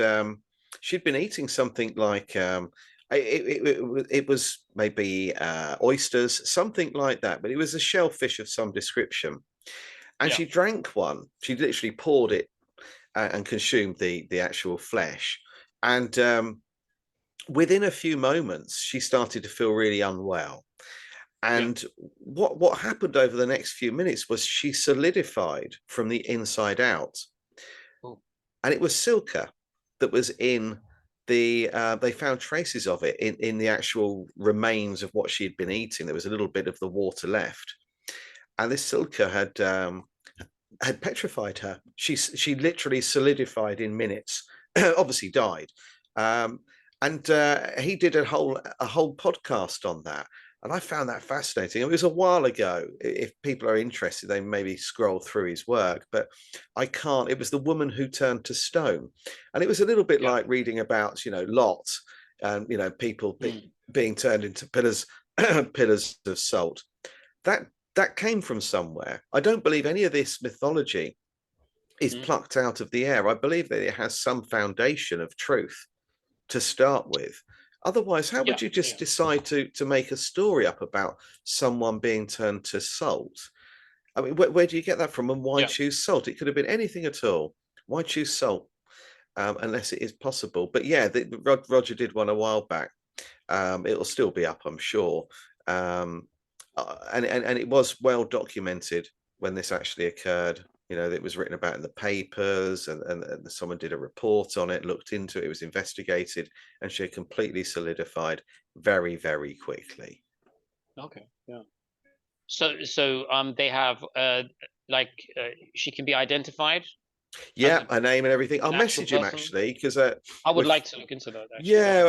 she'd been eating something like, it was maybe oysters, something like that, but it was a shellfish of some description. And Yeah. she drank one. She literally poured it and consumed the actual flesh. And within a few moments, she started to feel really unwell. Yeah. And what happened over the next few minutes was she solidified from the inside out, Oh. and it was silica that was in the. They found traces of it in the actual remains of what she had been eating. There was a little bit of the water left, and this silica had petrified her. She literally solidified in minutes. Obviously died, um, and he did a whole podcast on that, and I found that fascinating. It was a while ago. If people are interested, they maybe scroll through his work, but I can't. It was the woman who turned to stone, and it was a little bit Yeah. like reading about Lot, and people Mm. being turned into pillars pillars of salt. That came from somewhere. I don't believe any of this mythology is Mm. plucked out of the air. I believe that it has some foundation of truth to start with. Otherwise, how Yeah. would you just Yeah. decide to make a story up about someone being turned to salt? I mean, where do you get that from, and why Yeah. choose salt? It could have been anything at all. Why choose salt? Unless it is possible. But yeah, Roger did one a while back. It'll still be up, I'm sure. Um, and it was well documented when this actually occurred. It was written about in the papers, and someone did a report on it, looked into it, it was investigated, and she had completely solidified very, very quickly. Okay. Yeah. So they have like she can be identified as Yeah, her name and everything. I'll an actual message him person. actually because I would with like to look into that, actually. That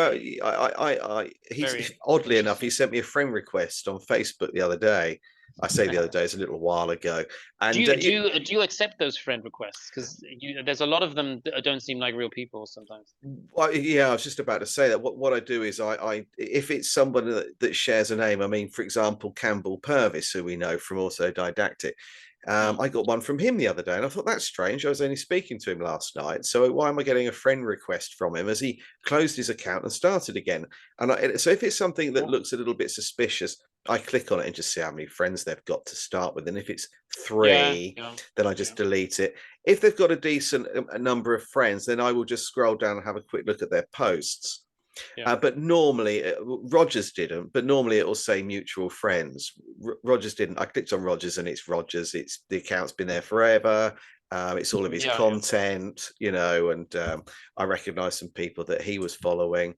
yeah, would be he's very oddly enough, he interesting. sent me a friend request on Facebook the other day. I say the other day, it's a little while ago, Do and you do you do you accept those friend requests? Because there's a lot of them that don't seem like real people sometimes. yeah, I was just about to say that. What I do is if it's somebody that shares a name, I mean, for example, Campbell Purvis, who we know from Autodidactic, I got one from him the other day, and I thought that's strange. I was only speaking to him last night, so why am I getting a friend request from him as he closed his account and started again? So if it's something that Cool. looks a little bit suspicious, I click on it and just see how many friends they've got to start with. And if it's Yeah, 3, yeah, then I yeah, just delete it. If they've got a decent number of friends, then I will just scroll down and have a quick look at their posts. yeah, But normally, Rogers didn't. But normally, it will say mutual friends. Rogers didn't. I clicked on Rogers, and it's Rogers. It's the account's been there forever. It's all of his yeah, yeah. content, and I recognized some people that he was following.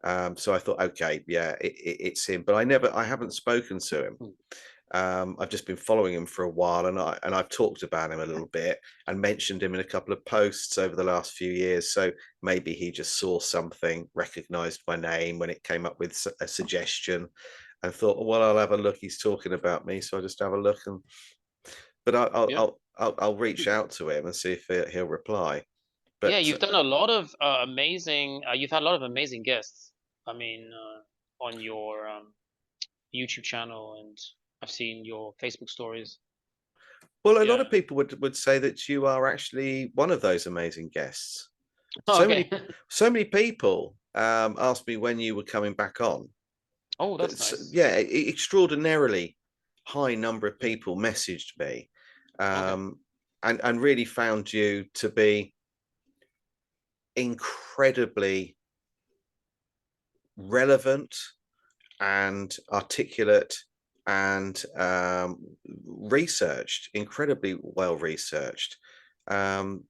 So I thought, okay, yeah, it's him. But I haven't spoken to him. Hmm. I've just been following him for a while, and I've talked about him a little bit and mentioned him in a couple of posts over the last few years. So maybe he just saw something, recognised my name when it came up with a suggestion, and thought, oh, well, I'll have a look. He's talking about me, so I just have a look. But Yeah. I'll reach out to him and see if he'll reply. Yeah, But you've done a lot of amazing. You've had a lot of amazing guests. I mean, on your YouTube channel, and I've seen your Facebook stories. well, a lot Yeah. of people would say that you are actually one of those amazing guests. Oh, So okay. many people asked me when you were coming back on. Oh, that's nice. Yeah, extraordinarily high number of people messaged me, Okay. and really found you to be incredibly relevant and articulate and researched, incredibly well researched. Um,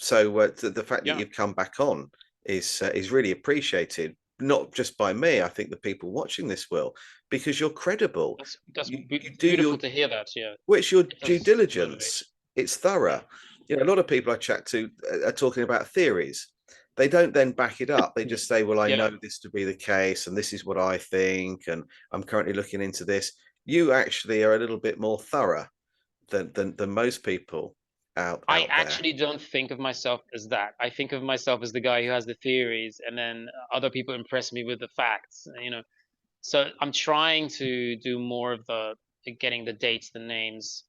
So the fact that Yeah. you've come back on is really appreciated, not just by me. I think the people watching this will, because you're credible. That's You do beautiful your to hear that. Yeah. It's your It due does diligence. motivate. It's thorough. A lot of people I chat to are talking about theories. They don't then back it up. They Mm. just say, "Well, I Yeah. know this to be the case, and this is what I think, and I'm currently looking into this." You actually are a little bit more thorough than most people I out there. actually don't think of myself as that. I think of myself as the guy who has the theories, and then other people impress me with the facts. So I'm trying to do more of the getting the dates, the names,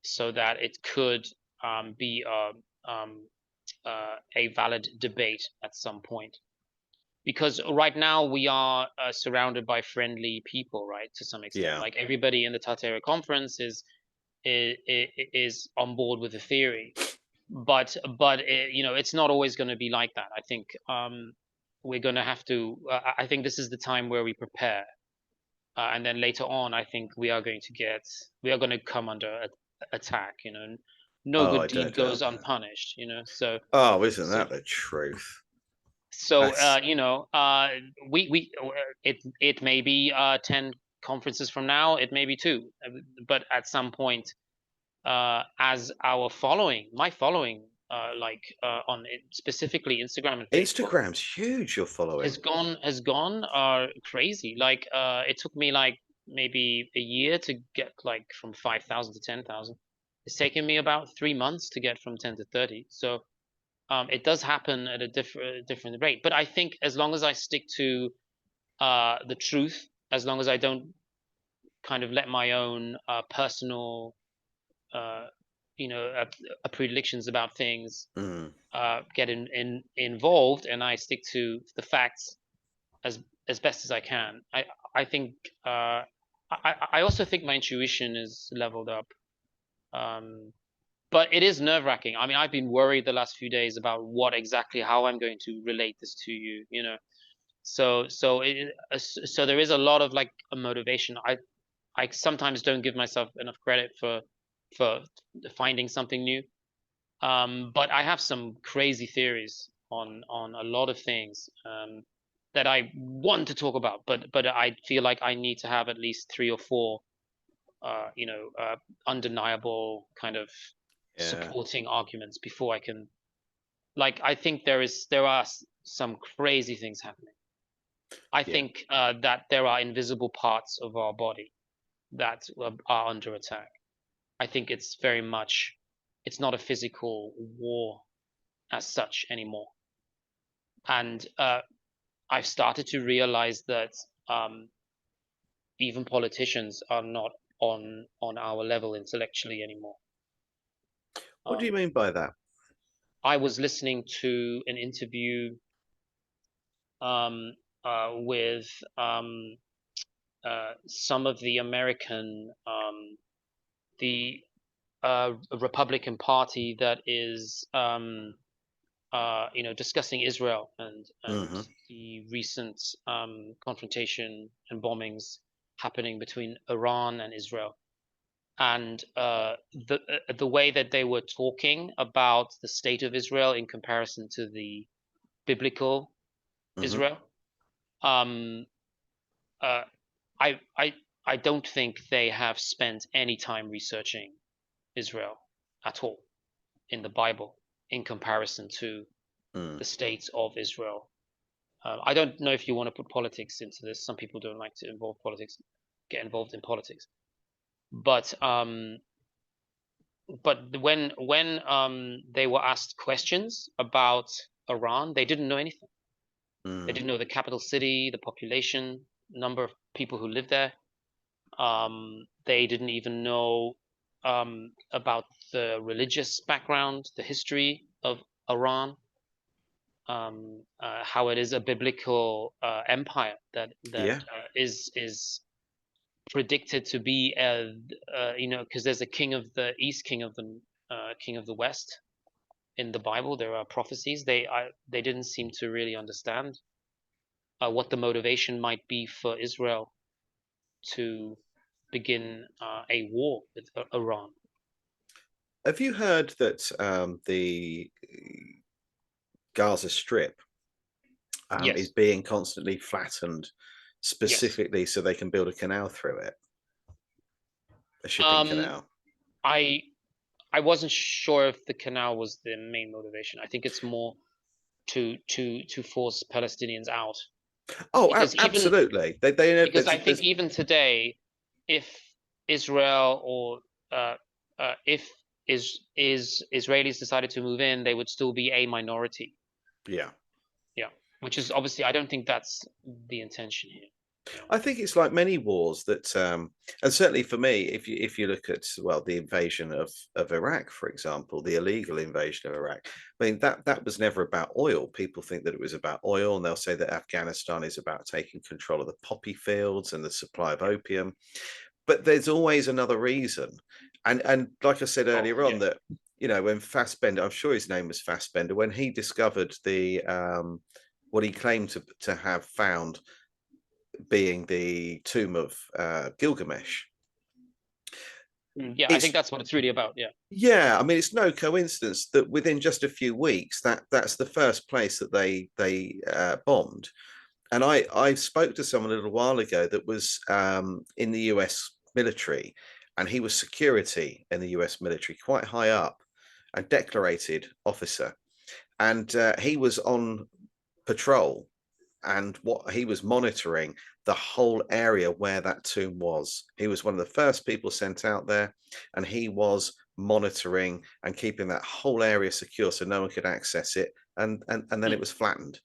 so that it could be a valid debate at some point. Because right now we are surrounded by friendly people, right? To some extent, Yeah. like everybody in the Tartera conference is on board with the theory, but it's not always going to be like that. I think we're going to have to. I think this is the time where we prepare, and then later on, I think we are going to come under attack. No Oh, good I deed don't goes doubt that. unpunished. Oh, isn't So that the truth? so That's it may be 10 conferences from now, it may be two, but at some point, as my following, on specifically Instagram and Facebook, Instagram's huge. You're has following. gone crazy. Like it took me like maybe a year to get like from 5,000 to 10,000. It's taken me about 3 months to get from 10 to 30. So it does happen at a different rate. But I think as long as I stick to the truth, as long as I don't kind of let my own personal, uh, predilections about things Mm, get involved, and I stick to the facts as as best as I can. I think I also think my intuition is leveled up. Um, but it is nerve wracking. I mean, I've been worried the last few days about how I'm going to relate this to you. So there is a lot of like a motivation. I sometimes don't give myself enough credit for finding something new. But I have some crazy theories on a lot of things that I want to talk about, but I feel like I need to have at least three or four, undeniable kind of yeah. supporting arguments before I can. Like, I think there are some crazy things happening. I Yeah. think that there are invisible parts of our body that are under attack. I think it's not a physical war as such anymore. And I've started to realize that even politicians are not on our level intellectually anymore. What do you Um, mean by that? I was listening to an interview um, with some of the the Republican Party that is discussing Israel and Hmm. the recent confrontation and bombings happening between Iran and Israel. And the way that they were talking about the state of Israel in comparison to the biblical Hmm. Israel, um, uh, I I I don't think they have spent any time researching Israel at all in the Bible in comparison to Mm. the state of Israel. I don't know if you want to put politics into this. Some people don't like to get involved in politics. But when they were asked questions about Iran, they didn't know anything. They Mm. didn't know the capital city, the population, number of people who live there. They didn't even know about the religious background, the history of Iran, how it is a biblical empire that Yeah. is predicted to be because there's a king of the east, king of the west in the Bible. There are prophecies. They didn't seem to really understand what the motivation might be for Israel to begin a war with Iran. Have you heard that the Gaza Strip is Yes. being constantly flattened, Yes. specifically so they can build a canal through it, a shipping Um, canal? I I wasn't sure if the canal was the main motivation. I think it's more to force Palestinians out Oh, because even absolutely. because I think even today, if Israel or if is Israelis decided to move in, they would still be a minority. yeah. Yeah, which is obviously I don't think that's the intention here. I think it's like many wars that, and certainly for me, if you look at well the invasion of Iraq, for example, the illegal invasion of Iraq. I mean that was never about oil. People think that it was about oil, and they'll say that Afghanistan is about taking control of the poppy fields and the supply of Yeah. opium. But there's always another reason, and like I said Oh earlier on, yeah. that when Fassbender, I'm sure his name was Fassbender, when he discovered the what he claimed to have found being the tomb of Gilgamesh. Yeah, I think It's that's what it's really about. Yeah. Yeah, I mean it's no coincidence that within just a few weeks that's the first place that they bombed. And I spoke to someone a little while ago that was in the US military, and he was security in the US military, quite high up, a decorated officer, and he was on patrol, and what he was monitoring the whole area where that tomb was. He was one of the first people sent out there, and he was monitoring and keeping that whole area secure so no one could access it. And then it Mm. was flattened.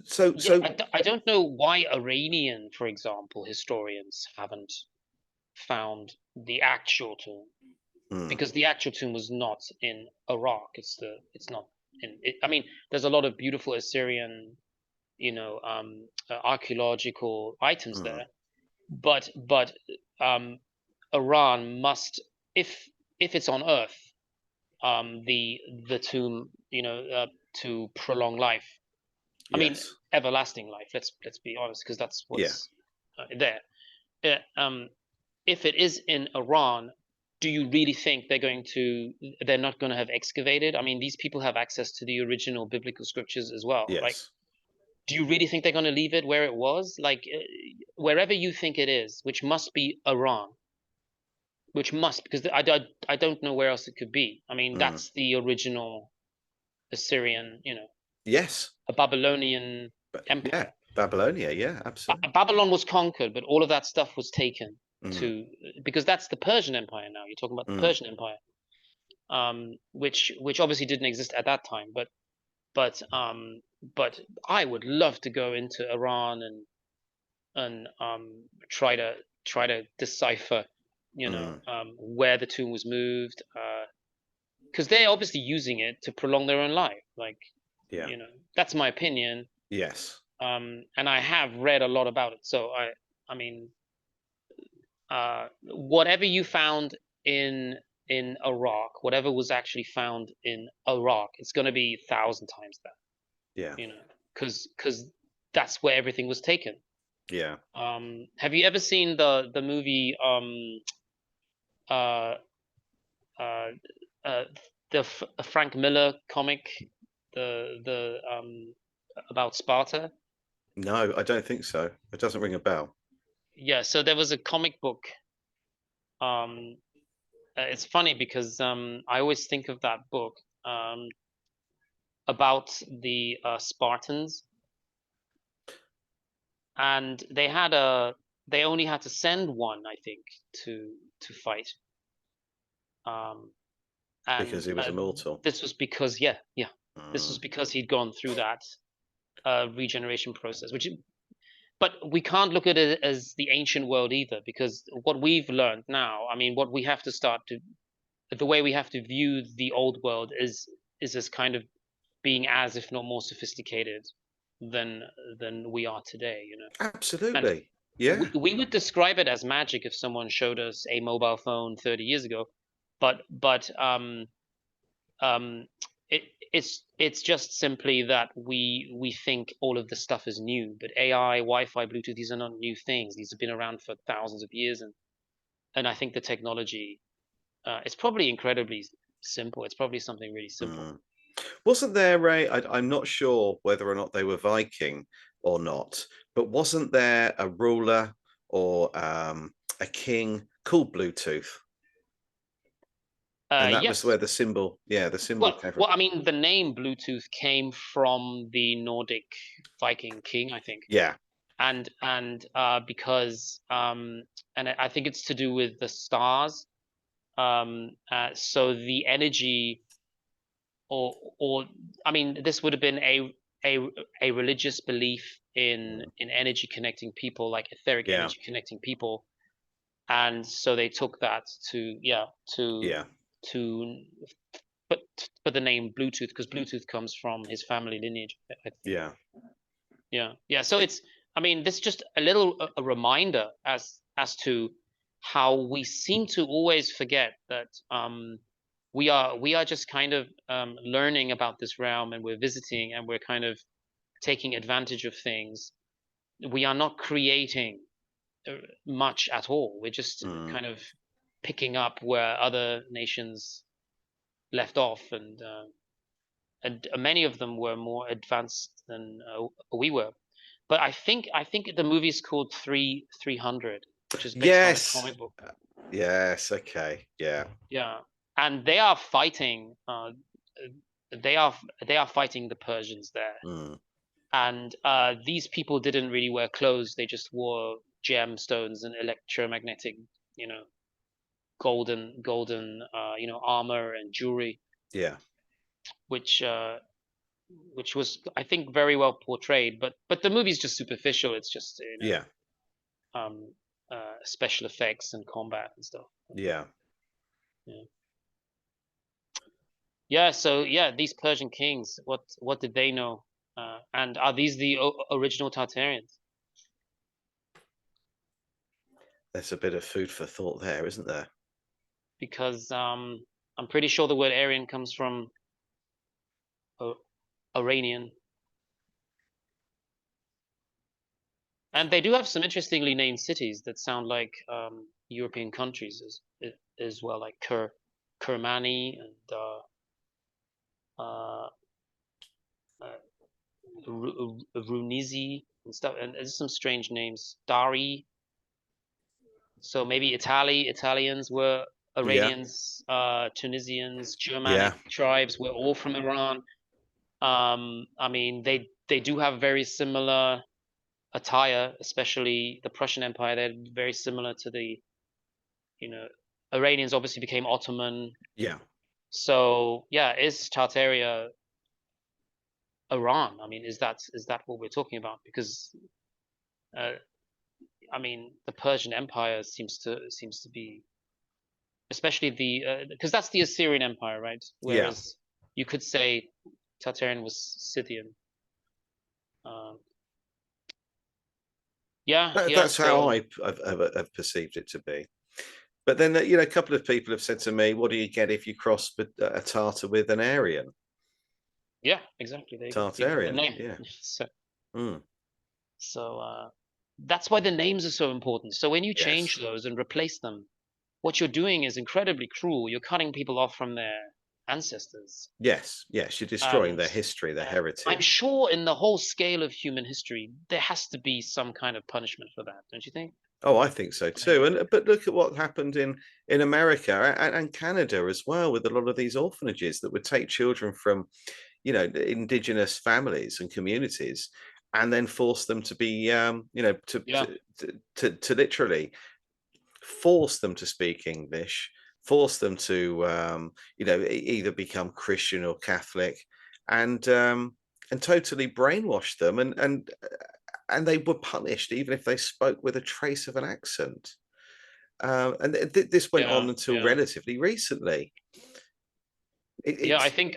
So Yeah, so I don't know why Iranian, for example, historians haven't found the actual tomb mm, because the actual tomb was not in Iraq. It's not in. I mean, there's a lot of beautiful Assyrian, archaeological items mm, there, but um, Iran must, if if it's on Earth, the tomb, to prolong life. I mean, yes, everlasting life. Let's be honest, because that's yeah, what's there. Uh, um, if it is in Iran, do you really think they're not going to have excavated? I mean, these people have access to the original biblical scriptures as well. Like, yes, do you really think they're going to leave it where it was? Like, wherever you think it is, which must be Iran, which must, because I don't know where else it could be. I mean, mm, that's the original Assyrian, yes, a Babylonian but yeah, empire. Babylonia, yeah, absolutely. Babylon was conquered, but all of that stuff was taken Mm, to because that's the Persian Empire now. You're talking about the mm, Persian Empire, which obviously didn't exist at that time, but but I would love to go into Iran and try to decipher, mm. where the tomb was moved. because they're obviously using it to prolong their own life. Like, Yeah. that's my opinion. Yes. And I have read a lot about it. So I mean, whatever you found in Iraq, whatever was actually found in Iraq, it's going to be 1,000 times that. Yeah. Because that's where everything was taken. Yeah. Have you ever seen the movie uh uh uh Frank Miller comic, the about Sparta? No, I don't think so. It doesn't ring a bell. Yeah, so there was a comic book. It's funny because I always think of that book um about the Spartans, and they only had to send one, I think, to fight. Um, Because and he was immortal. this was because, yeah, this was Mm. because he'd gone through that regeneration process. But we can't look at it as the ancient world either, because what we've learned now, I mean, what we have to start to, the way we have to view the old world is as kind of being as, if not more sophisticated than we are today. And Absolutely. Yeah. we would describe it as magic if someone showed us a mobile phone 30 years ago, but um, it's just simply that we think all of the stuff is new, but AI, Wi-Fi, Bluetooth, these are not new things. These have been around for thousands of years, and I think the technology, it's probably incredibly simple. It's probably something really simple. Mm. Wasn't there I'm not sure whether or not they were Viking or not, but wasn't there a ruler or a king called Bluetooth? And that was Yes. where the symbol Well, came from. well, I mean, the name Bluetooth came from the Nordic Viking king, I think, Yeah. and because and I think it's to do with the stars. So the energy, or I mean, this would have been a a religious belief in Mm. energy connecting people, like etheric Yeah. energy connecting people, and so they took that to, yeah, Yeah. to but the name Bluetooth, because Bluetooth comes from his family lineage, I think. Yeah. Yeah. So it's, I mean, this is just a little a reminder as to how we seem to always forget that we are just kind of learning about this realm, and we're visiting, and we're kind of taking advantage of things. We are not creating uh, much at all. We're just Mm. kind of picking up where other nations left off, and many of them were more advanced than we were. But I think the movie is called 300, which is based on a Yes. comic book. Yes. Okay. Yeah. Yeah, and they are fighting. They are they are fighting the Persians there, Mm. and these people didn't really wear clothes. They just wore gemstones and electromagnetic, you know, golden, armor and jewelry, Yeah. which was, I think, very well portrayed. But the movie's just superficial. It's just, Yeah. special effects and combat and stuff. Yeah. Yeah. Yeah. So yeah, these Persian kings, what did they know? And are these the original Tartarians? There's a bit of food for thought there, isn't there? Because I'm pretty sure the word Aryan comes from uh, Iranian, and they do have some interestingly named cities that sound like European countries as well, like Kermani and uh, uh, Runizi and stuff, and there's some strange names. Dari. So maybe Italians were Yeah. Iranians, Tunisians, Yeah. Germanic tribes were all from Iran. I mean, they do have very similar attire, especially the Prussian Empire. They're very similar to the, you know, Iranians obviously became Ottoman. Yeah. So yeah, is Tartaria Iran? I mean, is that what we're talking about? Because uh, I mean, the Persian Empire seems to be especially the because that's the Assyrian Empire, right? Yeah, Whereas you could say Tartarian was Scythian. Um, yeah, yeah. that's how So I've perceived it to be. But then, you know, a couple of people have said to me, "What do you get if you cross a Tartar with an Aryan?" yeah, exactly. There you go. You got the Tartarian, name. yeah. So Mm, so that's why the names are so important. So when you change yes, those and replace them, what you're doing is incredibly cruel. You're cutting people off from their ancestors. yes, yes. You're destroying And their history, their I'm heritage. sure in the whole scale of human history, there has to be some kind of punishment for that, don't you think? Oh, I think so I mean, too. And but look at what happened in America and Canada as well, with a lot of these orphanages that would take children from, you know, indigenous families and communities, and then force them to be, you know, yeah, to literally force them to speak English, force them to, you know, either become Christian or Catholic, and totally brainwash them, and they were punished even if they spoke with a trace of an accent. And this went on yeah, until yeah, relatively recently. yeah. I It's think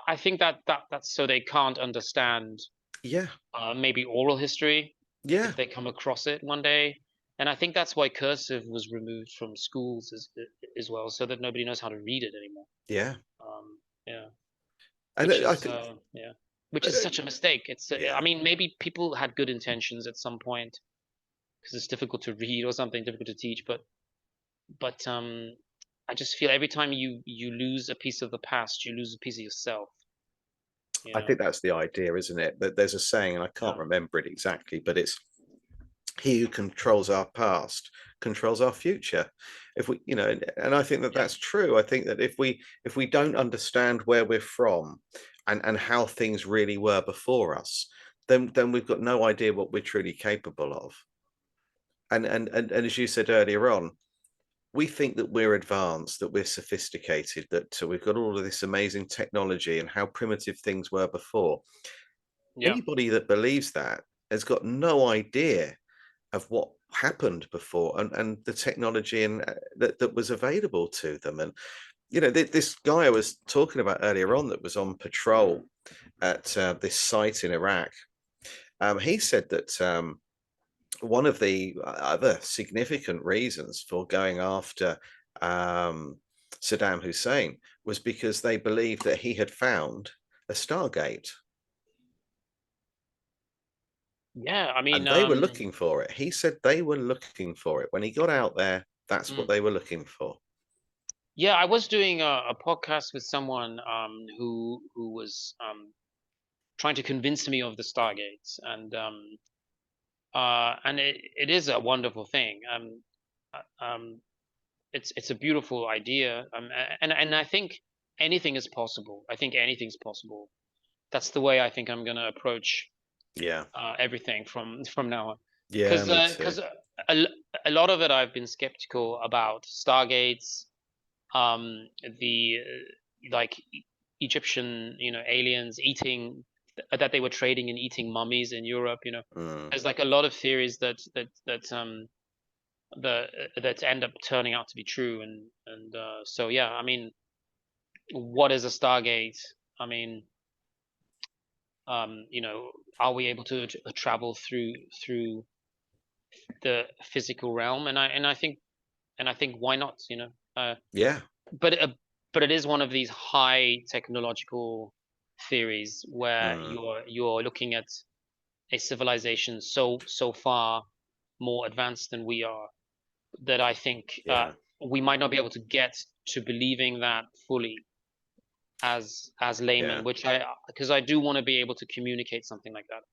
I think that's so they can't understand yeah, maybe oral history yeah, if they come across it one day. And I think that's why cursive was removed from schools as well, so that nobody knows how to read it anymore. yeah. Yeah, And I think, which uh, is such a mistake. It's I yeah, mean maybe people had good intentions at some point because it's difficult to read or something, difficult to teach, but I just feel every time you lose a piece of the past, you lose a piece of yourself. You I know? think that's the idea, isn't it? That there's a saying, and I can't Yeah, remember it exactly, but it's he who controls our past controls our future. If we, you know, and I think that yeah, that's true. I think that if we don't understand where we're from and how things really were before us, then we've got no idea what we're truly capable of. And as you said earlier on, we think that we're advanced, that we're sophisticated, that we've got all of this amazing technology and how primitive things were before. yeah, Anybody that believes that has got no idea of what happened before and the technology and that was available to them. And you know, this guy I was talking about earlier on that was on patrol at this site in Iraq. He said that one of the other significant reasons for going after Saddam Hussein was because they believed that he had found a Stargate yeah. I and mean, they were looking for it. He said they were looking for it. When he got out there, that's what mm, they were looking for. yeah. I was doing a podcast with someone who was trying to convince me of the Stargates, and it is a wonderful thing. It's a beautiful idea. And I think anything is possible. I think anything's possible. That's the way I think I'm going to approach Yeah. everything from now on. Yeah, Because me too. a, a lot of it I've been skeptical about Stargates, the like Egyptian, aliens eating that they were trading and eating mummies in Europe. Mm, There's like a lot of theories that that end up turning out to be true, and so yeah, I mean, what is a Stargate? I mean, are we able to travel through the physical realm? And I think why not? yeah. But but it is one of these high technological theories where Mm, you're looking at a civilization so far more advanced than we are, that I think yeah. we might not be able to get to believing that fully as Yeah. laymen, which I because I do want to be able to communicate something like that,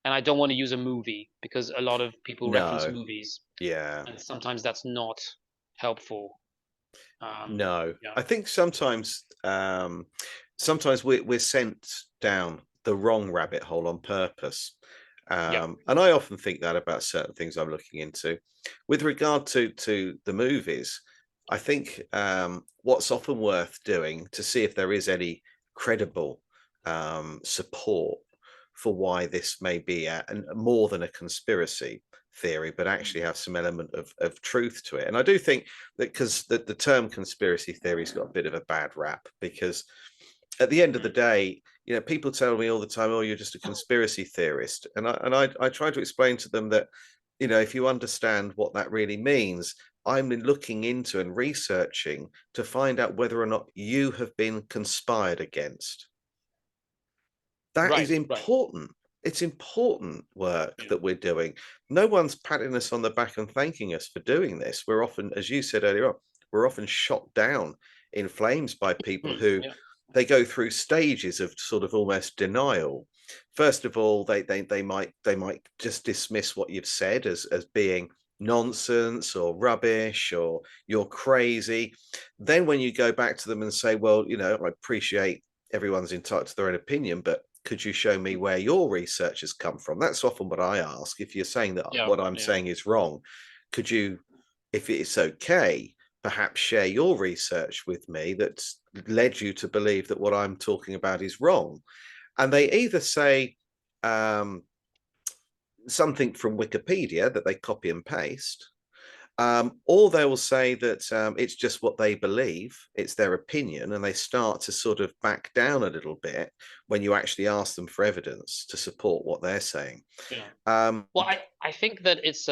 and I don't want to use a movie because a lot of people reference No. movies, Yeah. and sometimes that's not helpful. No. Yeah, I think sometimes we're sent down the wrong rabbit hole on purpose. yeah, And I often think that about certain things I'm looking into. With regard to the movies, I think what's often worth doing to see if there is any credible support for why this may be more than a conspiracy theory, but actually have some element of truth to it. And I do think that because the term conspiracy theory's got a bit of a bad rap, because at the end of the day, people tell me all the time, "Oh, you're just a conspiracy theorist," and I try to explain to them that, if you understand what that really means, I'm looking into and researching to find out whether or not you have been conspired against. That is Right. important. It's important work Yeah. that we're doing. No one's patting us on the back and thanking us for doing this. We're often, as you said earlier on, we're often shot down in flames by people who Yeah. they go through stages of sort of almost denial. First of all, they might just dismiss what you've said as being nonsense or rubbish or you're crazy. Then when you go back to them and say, well, I appreciate everyone's entitled to their own opinion, but could you show me where your research has come from? That's often what I ask. If you're saying that Yeah. what I'm Yeah. saying is wrong, could you, if it's okay, perhaps share your research with me that's led you to believe that what I'm talking about is wrong? And they either say something from Wikipedia that they copy and paste, or they will say that it's just what they believe, it's their opinion, and they start to sort of back down a little bit when you actually ask them for evidence to support what they're saying. Yeah. Um, Well, I think that it's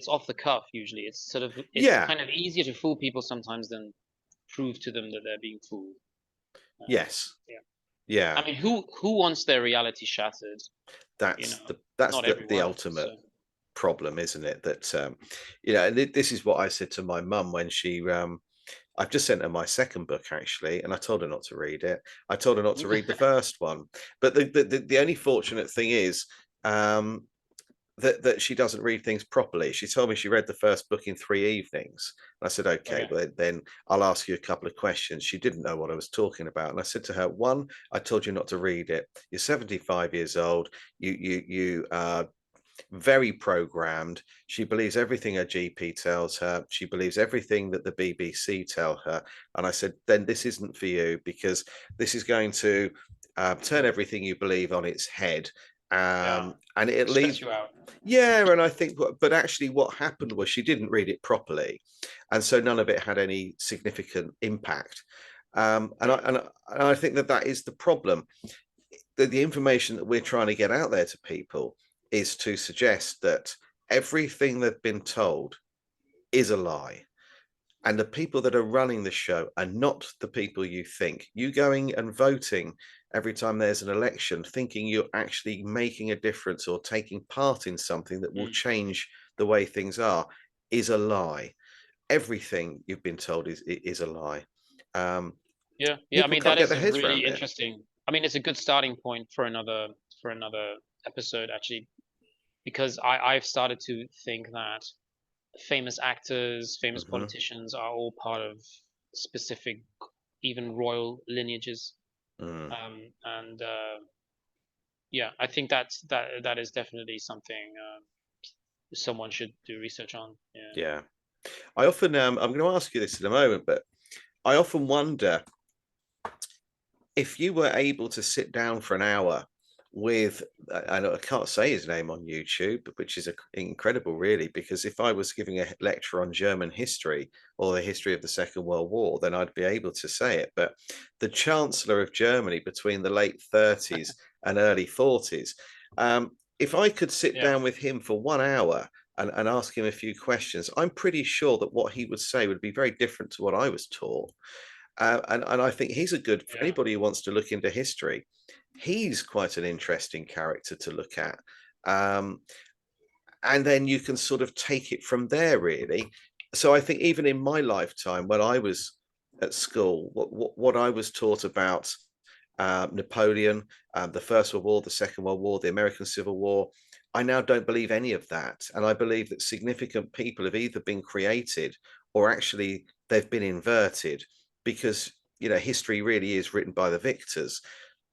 off the cuff usually. It's yeah, kind of easier to fool people sometimes than prove to them that they're being fooled. yes, Yeah. I yeah. mean, who wants their reality shattered? That's that's Not the everyone. ultimate So problem, isn't it? That and this is what I said to my mum when she I've just sent her my second book actually, and I told her not to read it. I told her not to read the first one. But the only fortunate thing is um, that she doesn't read things properly. She told me she read the first book in 3 evenings. And I said, okay, okay. well then I'll ask you a couple of questions. She didn't know what I was talking about, and I said to her, one, I told you not to read it. You're 75 years old. You very programmed. She believes everything her GP tells her. She believes everything that the BBC tell her. And I said, then this isn't for you, because this is going to turn everything you believe on its head. Yeah. And it Stress leads, you out. yeah. And I think, but actually, what happened was she didn't read it properly. And so none of it had any significant impact. And I think that is the problem. The information that we're trying to get out there to people is to suggest that everything they've been told is a lie. And the people that are running the show are not the people you think. You going and voting every time there's an election, thinking you're actually making a difference or taking part in something that will change the way things are, is a lie. Everything you've been told is a lie. Um, Yeah. Yeah. I People mean, can't that get is their a heads really around it. interesting. I mean, it's a good starting point for another episode actually, because I've started to think that famous actors, famous Mm-hmm. politicians are all part of specific, even royal lineages. Mm. And yeah, I think that is definitely something someone should do research on. Yeah. Yeah. I often, I'm going to ask you this in a moment, but I often wonder if you were able to sit down for an hour with, I can't say his name on YouTube, which is incredible, really, because if I was giving a lecture on German history or the history of the Second World War, then I'd be able to say it. But the Chancellor of Germany between the late 30s and early 40s, if I could sit Yeah. down with him for 1 hour and ask him a few questions, I'm pretty sure that what he would say would be very different to what I was taught. And I think he's a good, for Yeah. anybody who wants to look into history, he's quite an interesting character to look at. Um, and then you can sort of take it from there, really. So I think even in my lifetime, when I was at school, what I was taught about Napoleon, the First World War, the Second World War, the American Civil War, I now don't believe any of that. And I believe that significant people have either been created or actually they've been inverted, because history really is written by the victors.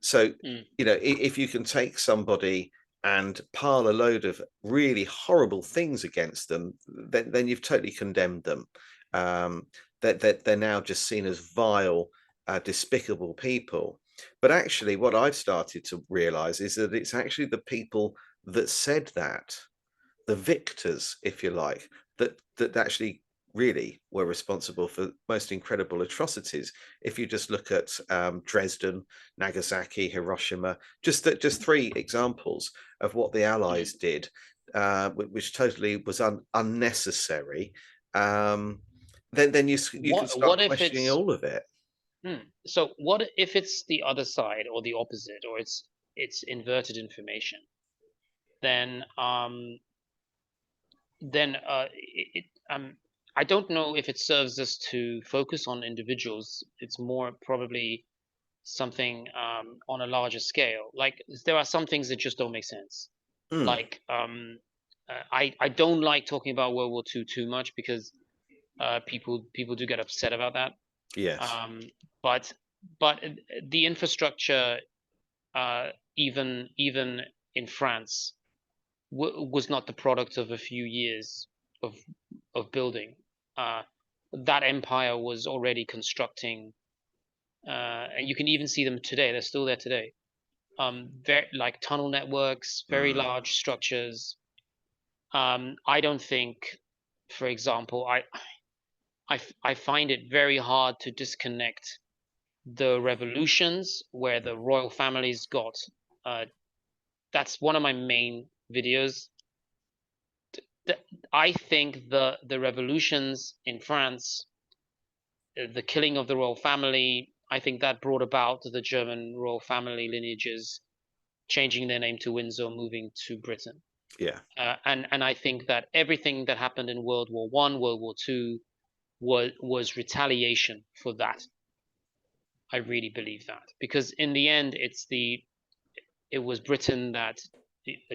So if you can take somebody and pile a load of really horrible things against them, then you've totally condemned them. That they're now just seen as vile, despicable people. But actually, what I've started to realize is that it's actually the people that said that the victors, if you like, that actually really were responsible for most incredible atrocities. If you just look at Dresden, Nagasaki, Hiroshima, just three examples of what the Allies did, which totally was unnecessary. Then you can What start if questioning it's all of it. so? What if it's the other side or the opposite, or it's inverted information? Then it, I don't know if it serves us to focus on individuals. It's more probably something on a larger scale. Like there are some things that just don't make sense. Mm, Like I don't like talking about World War II too much because people do get upset about that. yes. Um, but but the infrastructure, even in France, was not the product of a few years of building. Uh, that empire was already constructing, and you can even see them today. They're still there today. Very, like tunnel networks, very Mm, large structures. I don't think, for example, I find it very hard to disconnect the revolutions where the royal families got. Uh, that's one of my main videos. I think the revolutions in France, the killing of the royal family, I think that brought about the German royal family lineages changing their name to Windsor, moving to Britain. yeah. And I think that everything that happened in World War One, World War Two, was retaliation for that. I really believe that because in the end, it was Britain that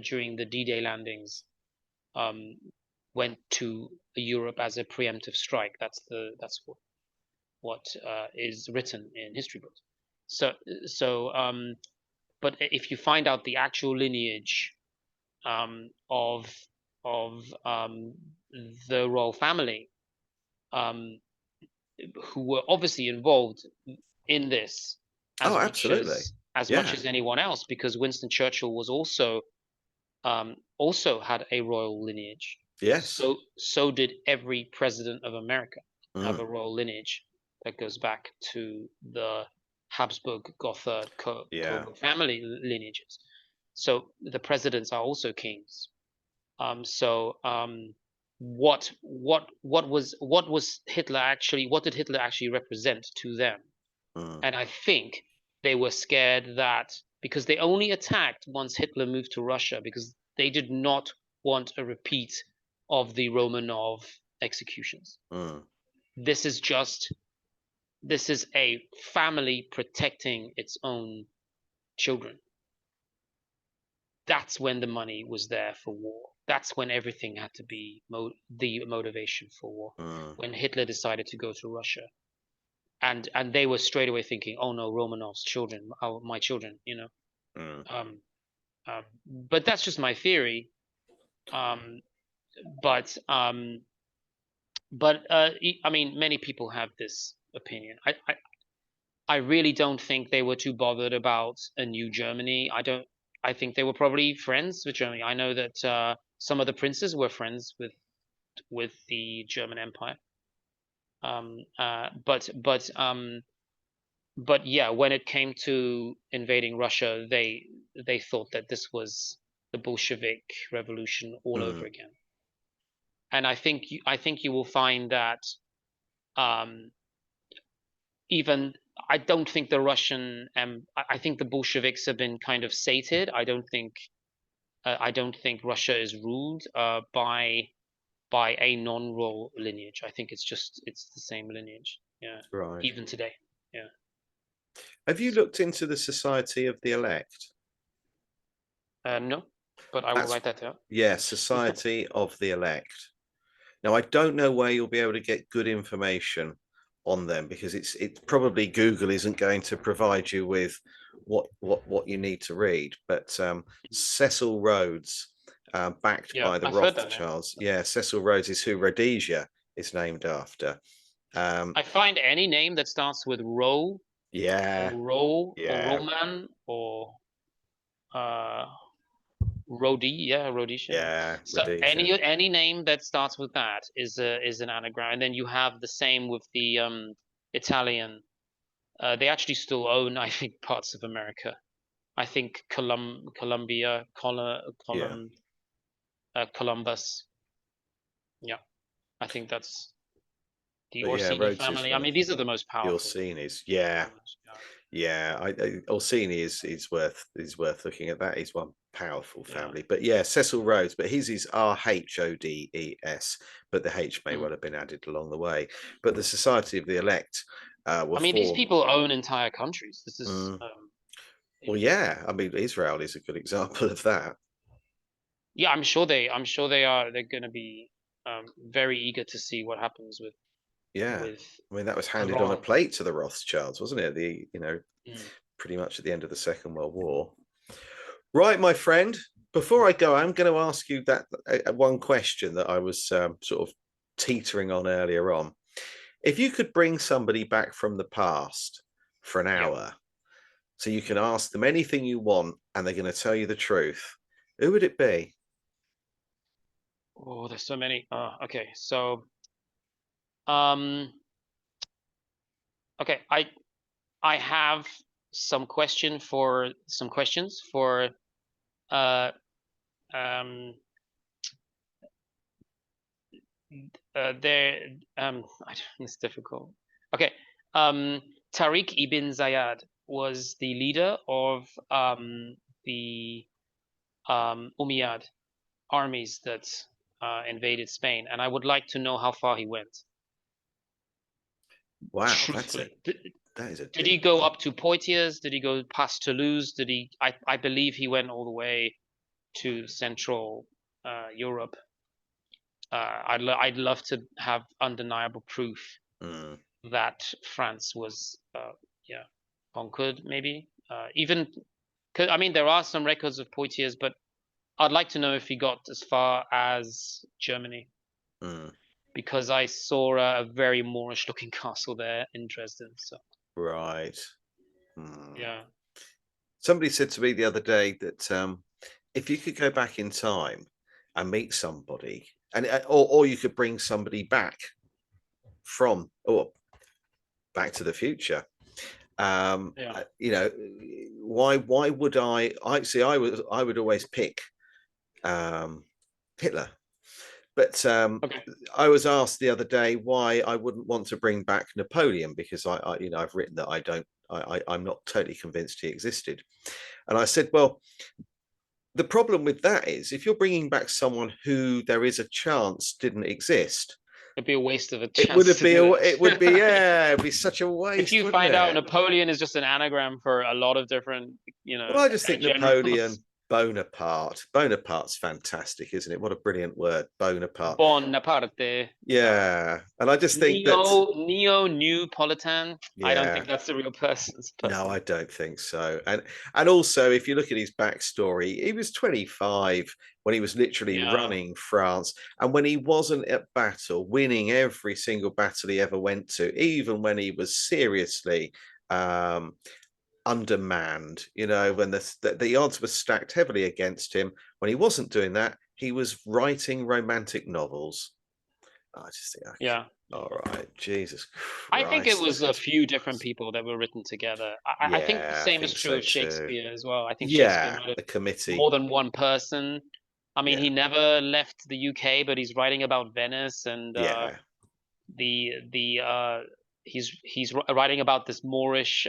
during the D-Day landings um, went to Europe as a preemptive strike. That's what is written in history books. So but if you find out the actual lineage of the royal family, um, who were obviously involved in this Oh, as much absolutely. much Yeah. as anyone else, because Winston Churchill was also had a royal lineage. Yes. So did every president of America have Mm, a royal lineage that goes back to the Habsburg Gotha yeah. Coburg family lineages. So the presidents are also kings. So what was Hitler actually? What did Hitler actually represent to them? Mm, And I think they were scared that because they only attacked once Hitler moved to Russia because they did not want a repeat of the Romanov executions. mm, This is just this is a family protecting its own children. That's when the money was there for war. That's when everything had to be the motivation for war. mm, When Hitler decided to go to Russia, and they were straight away thinking, "Oh no, Romanov's children, my children," you know. mm. Um, but that's just my theory. Um, but I mean, many people have this opinion. I really don't think they were too bothered about a new Germany. I don't. I think they were probably friends with Germany. I know that some of the princes were friends with the German Empire. Um, uh, but but um, but yeah, when it came to invading Russia, they thought that this was the Bolshevik Revolution all over Mm, again. And I think you will find that um, even I don't think the Russian I think the Bolsheviks have been kind of sated. I don't think Russia is ruled by a non-royal lineage. I think it's the same lineage. Yeah, right. even today. Yeah. Have you looked into the Society of the Elect? No, but I will That's, write that down. yeah, Society of the Elect. Now, I don't know where you'll be able to get good information on them because it's probably Google isn't going to provide you with what you need to read. But Cecil Rhodes, backed Yeah, by the I've heard that name. Rothschilds, yeah, Cecil Rhodes is who Rhodesia is named after. Um, I find any name that starts with Ro yeah, or Ro or yeah, Roman uh Rhodesian. Yeah, So Rhodesia. any name that starts with that is an anagram, and then you have the same with the Italian. They actually still own, I think, parts of America. I think Columbia, Yeah. Columbus. Yeah, I think that's the But yeah, Orsini Rhodes is family. I one of mean, these are the most the powerful Orsini's. Yeah, families. Yeah, yeah. Orsini is worth looking at. That is one powerful yeah. family. But yeah, Cecil Rhodes. But his is Rhodes, but the H may Mm. well have been added along the way. But the Society of the Elect were I mean, these formed. people own entire countries. This is, Mm, you well, know, yeah. I mean, Israel is a good example of that. yeah. I'm sure they are. They're going to be very eager to see what happens Yeah. with I mean, that was handed on a Iran. plate to the Rothschilds, wasn't it? Mm. Pretty much at the end of the Second World War. Right, my friend. Before I go, I'm going to ask you that one question that I was sort of teetering on earlier on. If you could bring somebody back from the past for an Yeah. hour, so you can ask them anything you want, and they're going to tell you the truth, who would it be? Oh, there's so many. Okay. So, um, okay. I have some questions for uh um there it's difficult. Okay. Um, Tariq ibn Zayed was the leader of the Umayyad armies that invaded Spain, and I would like to know how far he went. Wow, Truthfully, that is a did he deep go one. up to Poitiers? Did he go past Toulouse? Did he? I believe he went all the way to Central Europe. I'd love to have undeniable proof Mm, that France was yeah conquered. Maybe even cause, I mean there are some records of Poitiers, but I'd like to know if he got as far as Germany mm, because I saw a very Moorish looking castle there in Dresden. So right. Mm. yeah, Somebody said to me the other day that if you could go back in time and meet somebody, and or you could bring somebody back from or Back to the Future, yeah, why would I see? I would always pick Hitler, but okay, I was asked the other day why I wouldn't want to bring back Napoleon because I've written that I don't. I'm not totally convinced he existed. And I said, well, the problem with that is if you're bringing back someone who there is a chance didn't exist, it'd be a waste of a it would chance have to be do it would be that. yeah, it'd be such a If waste, you wouldn't find out it? Napoleon is just an anagram for a lot of different, Well, I just think generals. Napoleon Bonaparte. Bonaparte's fantastic, isn't it? What a brilliant word, Bonaparte. Bonaparte. Yeah, and I just think that Neo Neapolitan. I don't yeah, think that's the real person. no, I Personally. don't think so. And also, if you look at his backstory, he was 25 when he was literally Yeah, running France, and when he wasn't at battle, winning every single battle he ever went to, even when he was seriously um, undermanned. When the odds were stacked heavily against him. When he wasn't doing that, he was writing romantic novels. I just think, okay, yeah. all right, Jesus I think it Christ, was a let's be few different honest. people that were written together. I think the Yeah, I same is think true so of too. Shakespeare as well. I think Shakespeare Yeah, might have a committee. more than one person. I mean, Yeah, he never left the UK, but he's writing about Venice and yeah, the he's writing about this Moorish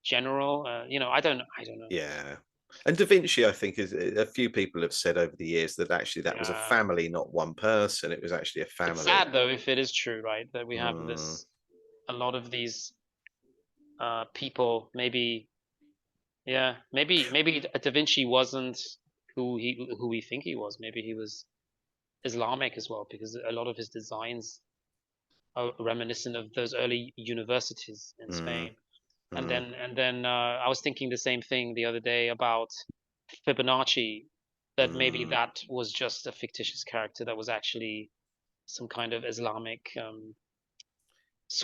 general. I don't know. yeah. And Da Vinci, I think, is a few people have said over the years that actually that was a Yeah, family, not one person. It was actually a it's family. sad though if it is true, right? That we have Mm, this a lot of these people. Maybe yeah, maybe Da Vinci wasn't who we think he was. Maybe he was Islamic as well, because a lot of his designs are reminiscent of those early universities in mm, Spain. mm, And then I was thinking the same thing the other day about Fibonacci, that maybe mm. that was just a fictitious character that was actually some kind of Islamic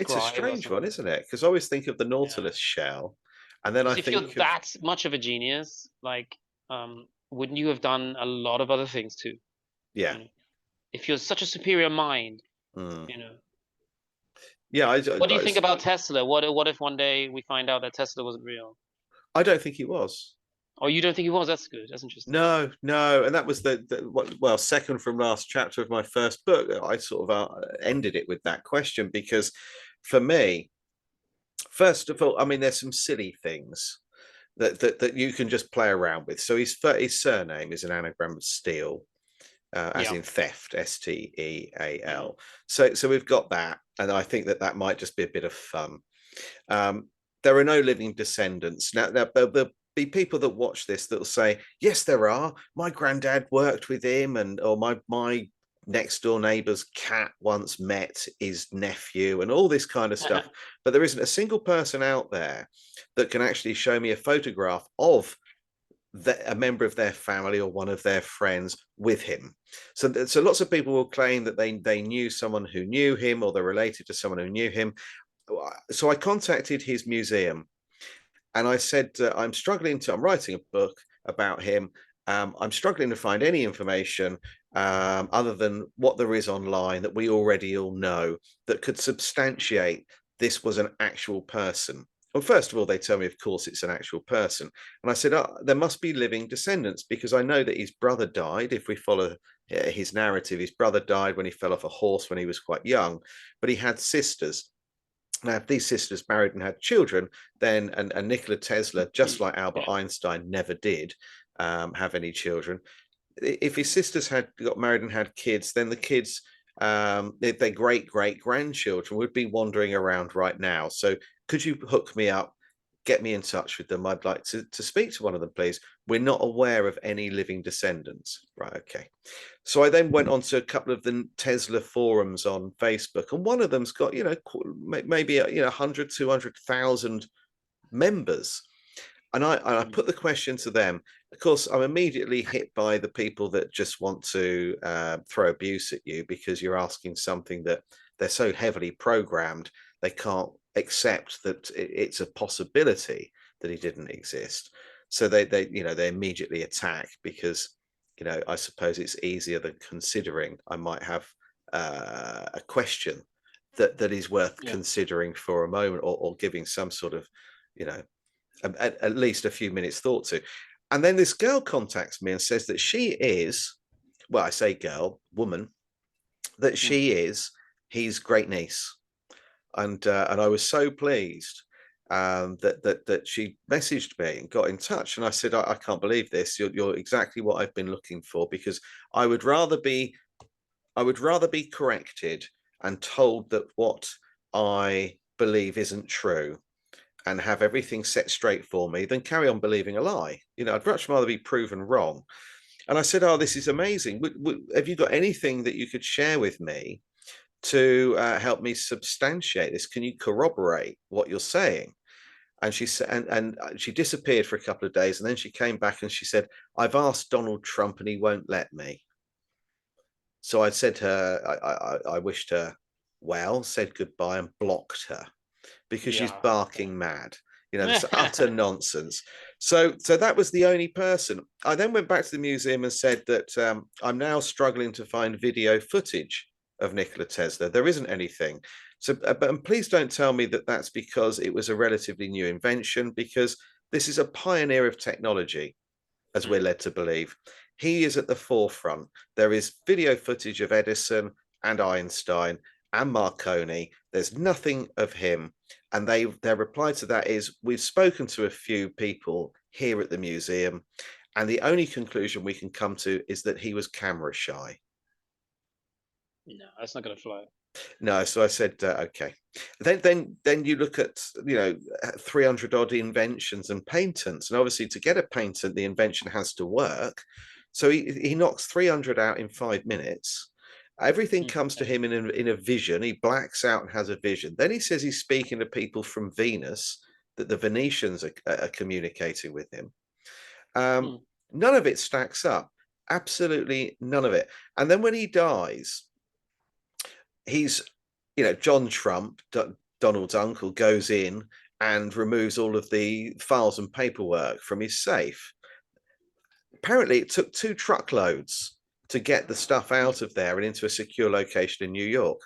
It's a scribe or strange one, something. isn't it? Because I always think of the Yeah, Nautilus shell, and then I because if you're think of that much of a genius, like wouldn't you have done a lot of other things too? Yeah. You know, if you're such a superior mind, Mm. you know. Yeah, What do you think about Tesla? What if one day we find out that Tesla wasn't real? I don't think he was. Oh, you don't think he was? That's good. That's interesting. No, no, and that was well, second from last chapter of my first book. I sort of ended it with that question because, for me, first of all, I mean, there's some silly things that you can just play around with. So his surname is an anagram of Steele, as Yeah. in theft, Mm. Steal. So we've got that, and I think that might just be a bit of fun. Um, there are no living descendants. Now, there'll be people that watch this that'll say, yes, there are. My granddad worked with him, and or my next door neighbor's cat once met his nephew, and all this kind of stuff. But there isn't a single person out there that can actually show me a photograph of a member of their family or one of their friends with him. So lots of people will claim that they knew someone who knew him, or they're related to someone who knew him. So I contacted his museum and I said, I'm writing a book about him. I'm struggling to find any information other than what there is online that we already all know that could substantiate this was an actual person. Well, first of all, they tell me, of course, it's an actual person. And I said, oh, there must be living descendants because I know that his brother died. If we follow his narrative, his brother died when he fell off a horse when he was quite young, but he had sisters. Now, if these sisters married and had children, then and Nikola Tesla, just like Albert Yeah. Einstein, never did have any children. If his sisters had got married and had kids, then the kids, their great grandchildren, would be wandering around right now. So, could you hook me up? Get me in touch with them. I'd like to speak to one of them, please. We're not aware of any living descendants. Right. Okay. So I then went on to a couple of the Tesla forums on Facebook, and one of them's got, maybe, 100, 200,000 members. And I Mm. put the question to them. Of course, I'm immediately hit by the people that just want to throw abuse at you because you're asking something that they're so heavily programmed, they can't accept that it's a possibility that he didn't exist. So they immediately attack because, I suppose it's easier than considering I might have a question that is worth Yeah. considering for a moment, or giving some sort of, you know, at least a few minutes thought to. And then this girl contacts me and says that she is, well, I say girl, woman, that Mm. she is his great niece. And I was so pleased that she messaged me and got in touch. And I said, I can't believe this. You're exactly what I've been looking for, because I would rather be corrected and told that what I believe isn't true and have everything set straight for me than carry on believing a lie. I'd much rather be proven wrong. And I said, oh, this is amazing. Have you got anything that you could share with me to help me substantiate this? Can you corroborate what you're saying? And she said, and she disappeared for a couple of days, and then she came back and she said, I've asked Donald Trump and he won't let me. So I said to her, I wished her well, said goodbye, and blocked her because she's Yeah. barking mad. This Yeah. utter nonsense. So that was the only person. I then went back to the museum and said that I'm now struggling to find video footage of Nikola Tesla. There isn't anything. So, but please don't tell me that that's because it was a relatively new invention, because this is a pioneer of technology, as we're Mm. led to believe. He is at the forefront. There is video footage of Edison and Einstein and Marconi. There's nothing of him. And their reply to that is, we've spoken to a few people here at the museum, and the only conclusion we can come to is that he was camera shy. No, that's not gonna fly. No, so I said, okay. Then you look at 300 odd inventions and patents, and obviously to get a patent, the invention has to work. So he knocks 300 out in 5 minutes. Everything comes to Okay. him in a vision. He blacks out and has a vision. Then he says he's speaking to people from Venus, that the Venetians are communicating with him. Um, Mm. None of it stacks up. Absolutely none of it. And then when he dies, he's, John Trump, Donald's uncle, goes in and removes all of the files and paperwork from his safe. apparently it took 2 truckloads to get the stuff out of there and into a secure location in New York.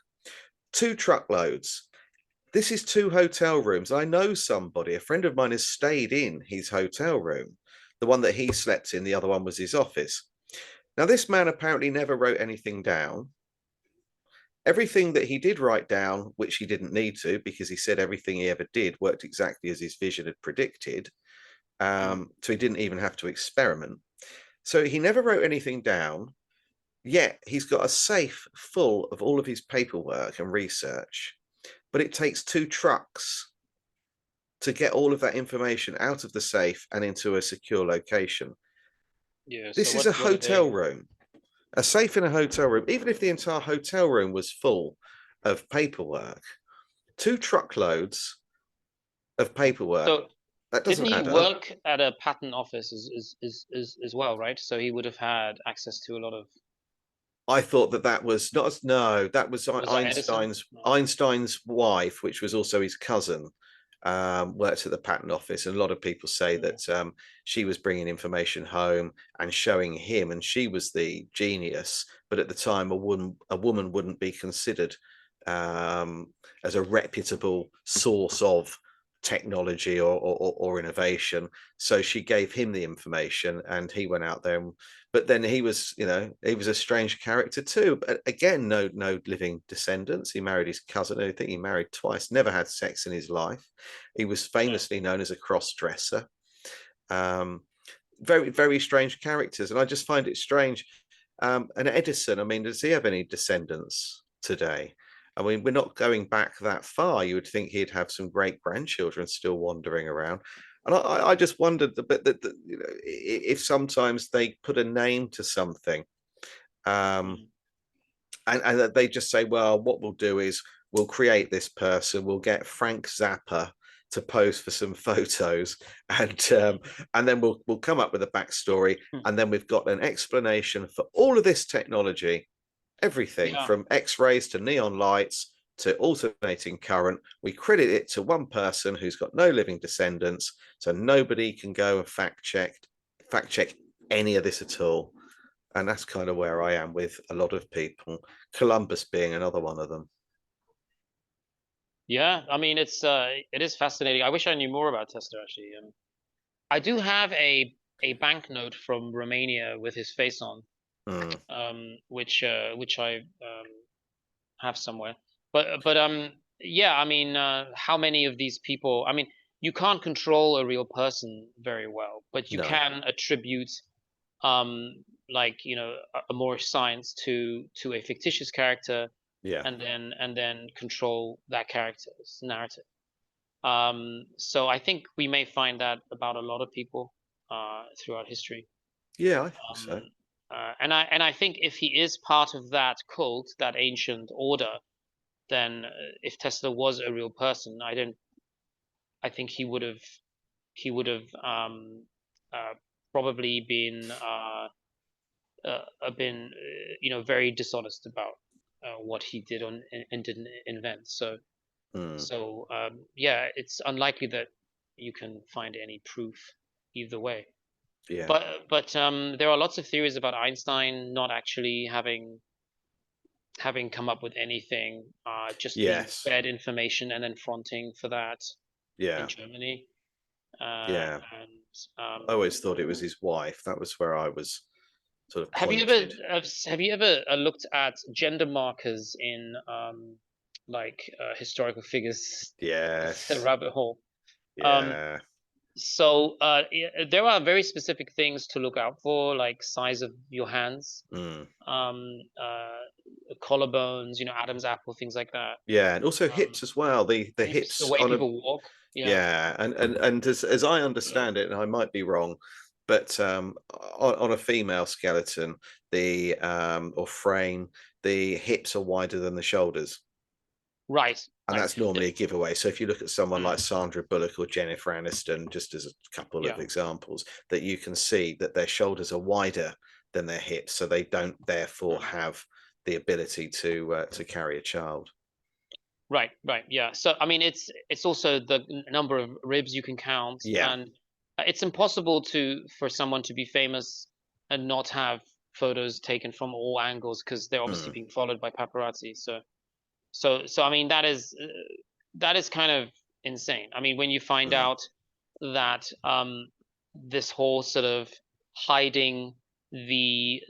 2 truckloads. This is 2 hotel rooms. I know somebody, a friend of mine has stayed in his hotel room. The one that he slept in, the other one was his office. Now, this man apparently never wrote anything down. Everything that he did write down, which he didn't need to, because he said everything he ever did worked exactly as his vision had predicted. So he didn't even have to experiment. So he never wrote anything down, yet he's got a safe full of all of his paperwork and research. But it takes 2 trucks to get all of that information out of the safe and into a secure location. Yeah. So This is a what are hotel they? room, a safe in a hotel room. Even if the entire hotel room was full of paperwork, 2 truckloads of paperwork, So that didn't doesn't he add up. work at a patent office as well, right? So he would have had access to a lot of. I thought that that was not, no, that was Was that Edison? Einstein's No. Einstein's wife, which was also his cousin, worked at the patent office, and a lot of people say Yeah. that she was bringing information home and showing him, and she was the genius. But at the time, a woman wouldn't be considered as a reputable source of technology or innovation. So she gave him the information, and he went out there. But then he was, he was a strange character too. But again, no living descendants. He married his cousin. I think he married twice. Never had sex in his life. He was Yeah. famously known as a cross dresser. Um, very very strange characters, and I just find it strange. And Edison, I mean, does he have any descendants today? I mean, we're not going back that far. You would think he'd have some great grandchildren still wandering around. And I just wondered that if sometimes they put a name to something, um, Mm. and that they just say, well, what we'll do is we'll create this person, we'll get Frank Zappa to pose for some photos, and then we'll come up with a backstory, Hmm. and then we've got an explanation for all of this technology, everything Yeah. from X-rays to neon lights to alternating current. We credit it to one person who's got no living descendants, so nobody can go and fact check any of this at all. And that's kind of where I am with a lot of people, Columbus being another one of them. Yeah. I mean, it is fascinating. I wish I knew more about Tesla actually. I do have a banknote from Romania with his face on, Mm, which I have somewhere. But yeah, I mean, how many of these people? I mean, you can't control a real person very well, but you no, can attribute like more science to a fictitious character, yeah, and then control that character's narrative. So I think we may find that about a lot of people throughout history. yeah, I think Um, so. and I think if he is part of that cult, that ancient order, then if Tesla was a real person, I think he would have uh, probably been very dishonest about what he did and didn't invent. So Mm, so yeah, it's unlikely that you can find any proof either way. yeah, But there are lots of theories about Einstein not actually having come up with anything, just being yes, fed information and then fronting for that in yeah, Germany. yeah. And I always thought it was his wife. That was where I was sort of have you ever pointed. have you ever looked at gender markers in like historical figures? It's a Yes, rabbit hole. Um, yeah, so there are very specific things to look out for, like size of your hands, mm, um, collarbones, Adam's apple, things like that. yeah, and also Um, hips as well. The hips, the hips way on a people walk. Yeah. Yeah, and as I understand it, and I might be wrong, but on a female skeleton, the or frame, the hips are wider than the shoulders, Right. and Right. that's normally a giveaway. So if you look at someone like Mm, Sandra Bullock or Jennifer Aniston, just as a couple of yeah. examples, that you can see that their shoulders are wider than their hips, so they don't therefore Mm. have the ability to carry a child. Right. Right. Yeah. So I mean, it's also the number of ribs you can count, Yeah, and it's impossible for someone to be famous not have photos taken from all angles because they're obviously Mm, being followed by paparazzi. So I mean that is kind of insane. I mean when you find mm, out that this whole sort of hiding the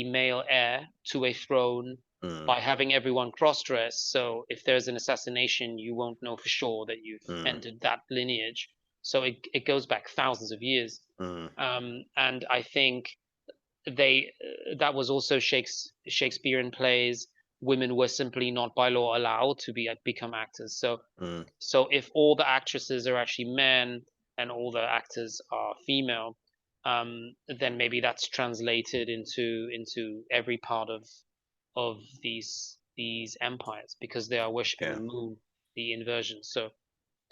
male heir to a throne mm, by having everyone cross-dress, so if there's an assassination, you won't know for sure that you've mm, entered that lineage. So it goes back thousands of years. mm, And I think they that was also Shakespearean plays. Women were simply not by law allowed to become actors. mm. So if all the actresses are actually men and all the actors are female, then maybe that's translated into every part of these empires because they are worshipping the Yeah. moon, the inversion.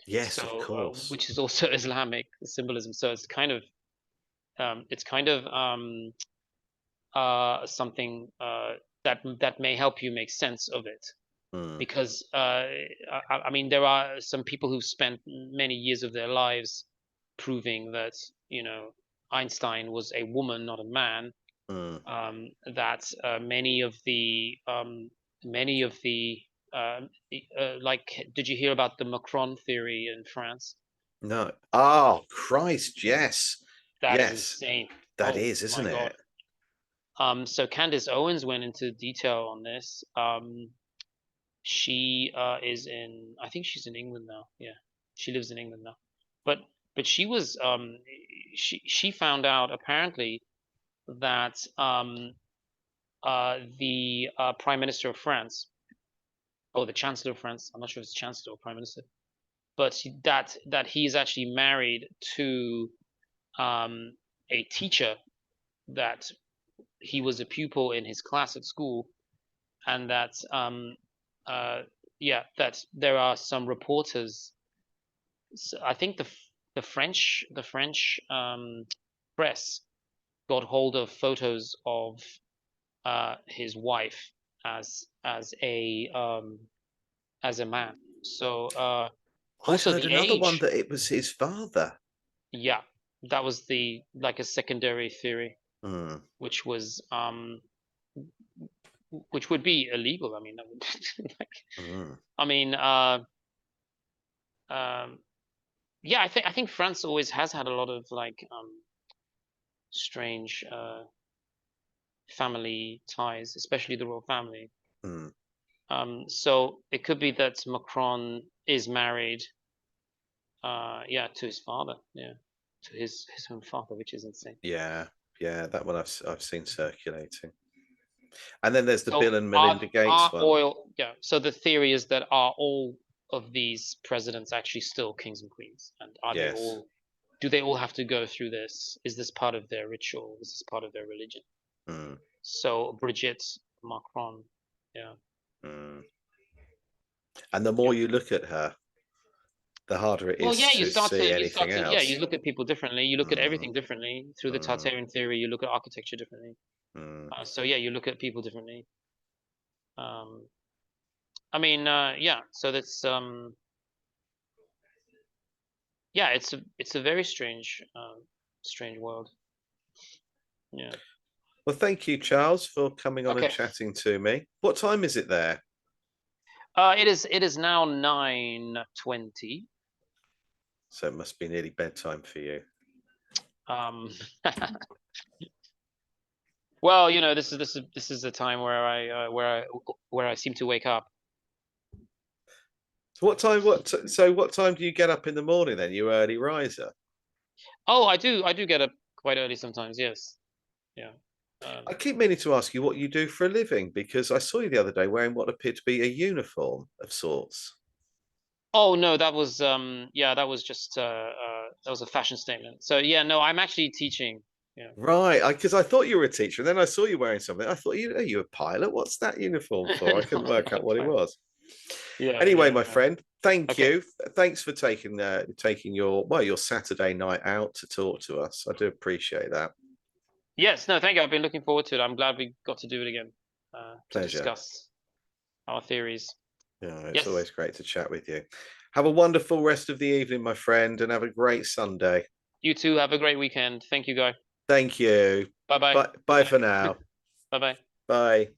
Yes, of course. Which is also Islamic symbolism. So it's kind of something that may help you make sense of it Mm, because I mean there are some people who've spent many years of their lives proving that Einstein was a woman, not a man. mm. That many of the like, did you hear about the Macron theory in France? No. Oh, Christ, yes. That is Yes, insane. that Oh is, my isn't God. it? So Candace Owens went into detail on this. She is in, I think she's in England now. Yeah, she lives in England now. But she was she found out apparently that the Prime Minister of France, or the Chancellor of France, I'm not sure if it's Chancellor or Prime Minister, but that he's actually married to a teacher that he was a pupil in his class at school, and that uh, yeah, that there are some reporters. I think the French press got hold of photos of his wife as a man. So I'd also heard the another one age. that it was his father. Yeah, that was the like a secondary theory, Mm, which was which would be illegal. I mean, that would like, mm. I mean, um, yeah, I think France always has had a lot of like strange family ties, especially the royal family. Mm. So it could be that Macron is married, yeah, to his father, yeah, to his own father, which is insane. Yeah, yeah, that one I've seen circulating. And then there's the So Bill and Melinda Gates are one. oil, yeah. So the theory is that are all of these presidents actually still kings and queens, and are they Yes. all? Do they all have to go through this? Is this part of their ritual? Is this part of their religion? Mm, So Brigitte Macron, yeah, mm. And the yeah. more you look at her, the harder it Well, is yeah, to see you anything start to, yeah, you else. look at people differently. You look at Mm, everything differently through the mm, Tartarian theory. You look at architecture differently. mm. So yeah, you look at people differently. Um, I mean, yeah. So that's yeah, it's a very strange world. Yeah. Well, thank you, Charles, for coming on and Okay. chatting to me. What time is it there? It is now 9:20. So it must be nearly bedtime for you. Um, well, this is the time where I seem to wake up. So what time? So what time do you get up in the morning? Then you early riser. Oh, I do get up quite early sometimes. Yes. Yeah. I keep meaning to ask you what you do for a living because I saw you the other day wearing what appeared to be a uniform of sorts. Oh no, that was yeah, that was just that was a fashion statement. So yeah, no, I'm actually teaching. Yeah. Right, because I thought you were a teacher, and then I saw you wearing something. I thought, are you a pilot? What's that uniform for? I couldn't No, work not out what it quite. was. Yeah, Anyway, yeah, my no. friend, thank Okay. you. Thanks for taking your Saturday night out to talk to us. I do appreciate that. Yes, no, thank you. I've been looking forward to it. I'm glad we got to do it again, to Pleasure. discuss our theories. Yeah, it's Yes. always great to chat with you. Have a wonderful rest of the evening, my friend, and have a great Sunday. You too. Have a great weekend. Thank you, Guy. Thank you. Bye bye. Bye, bye for now. Bye bye. Bye.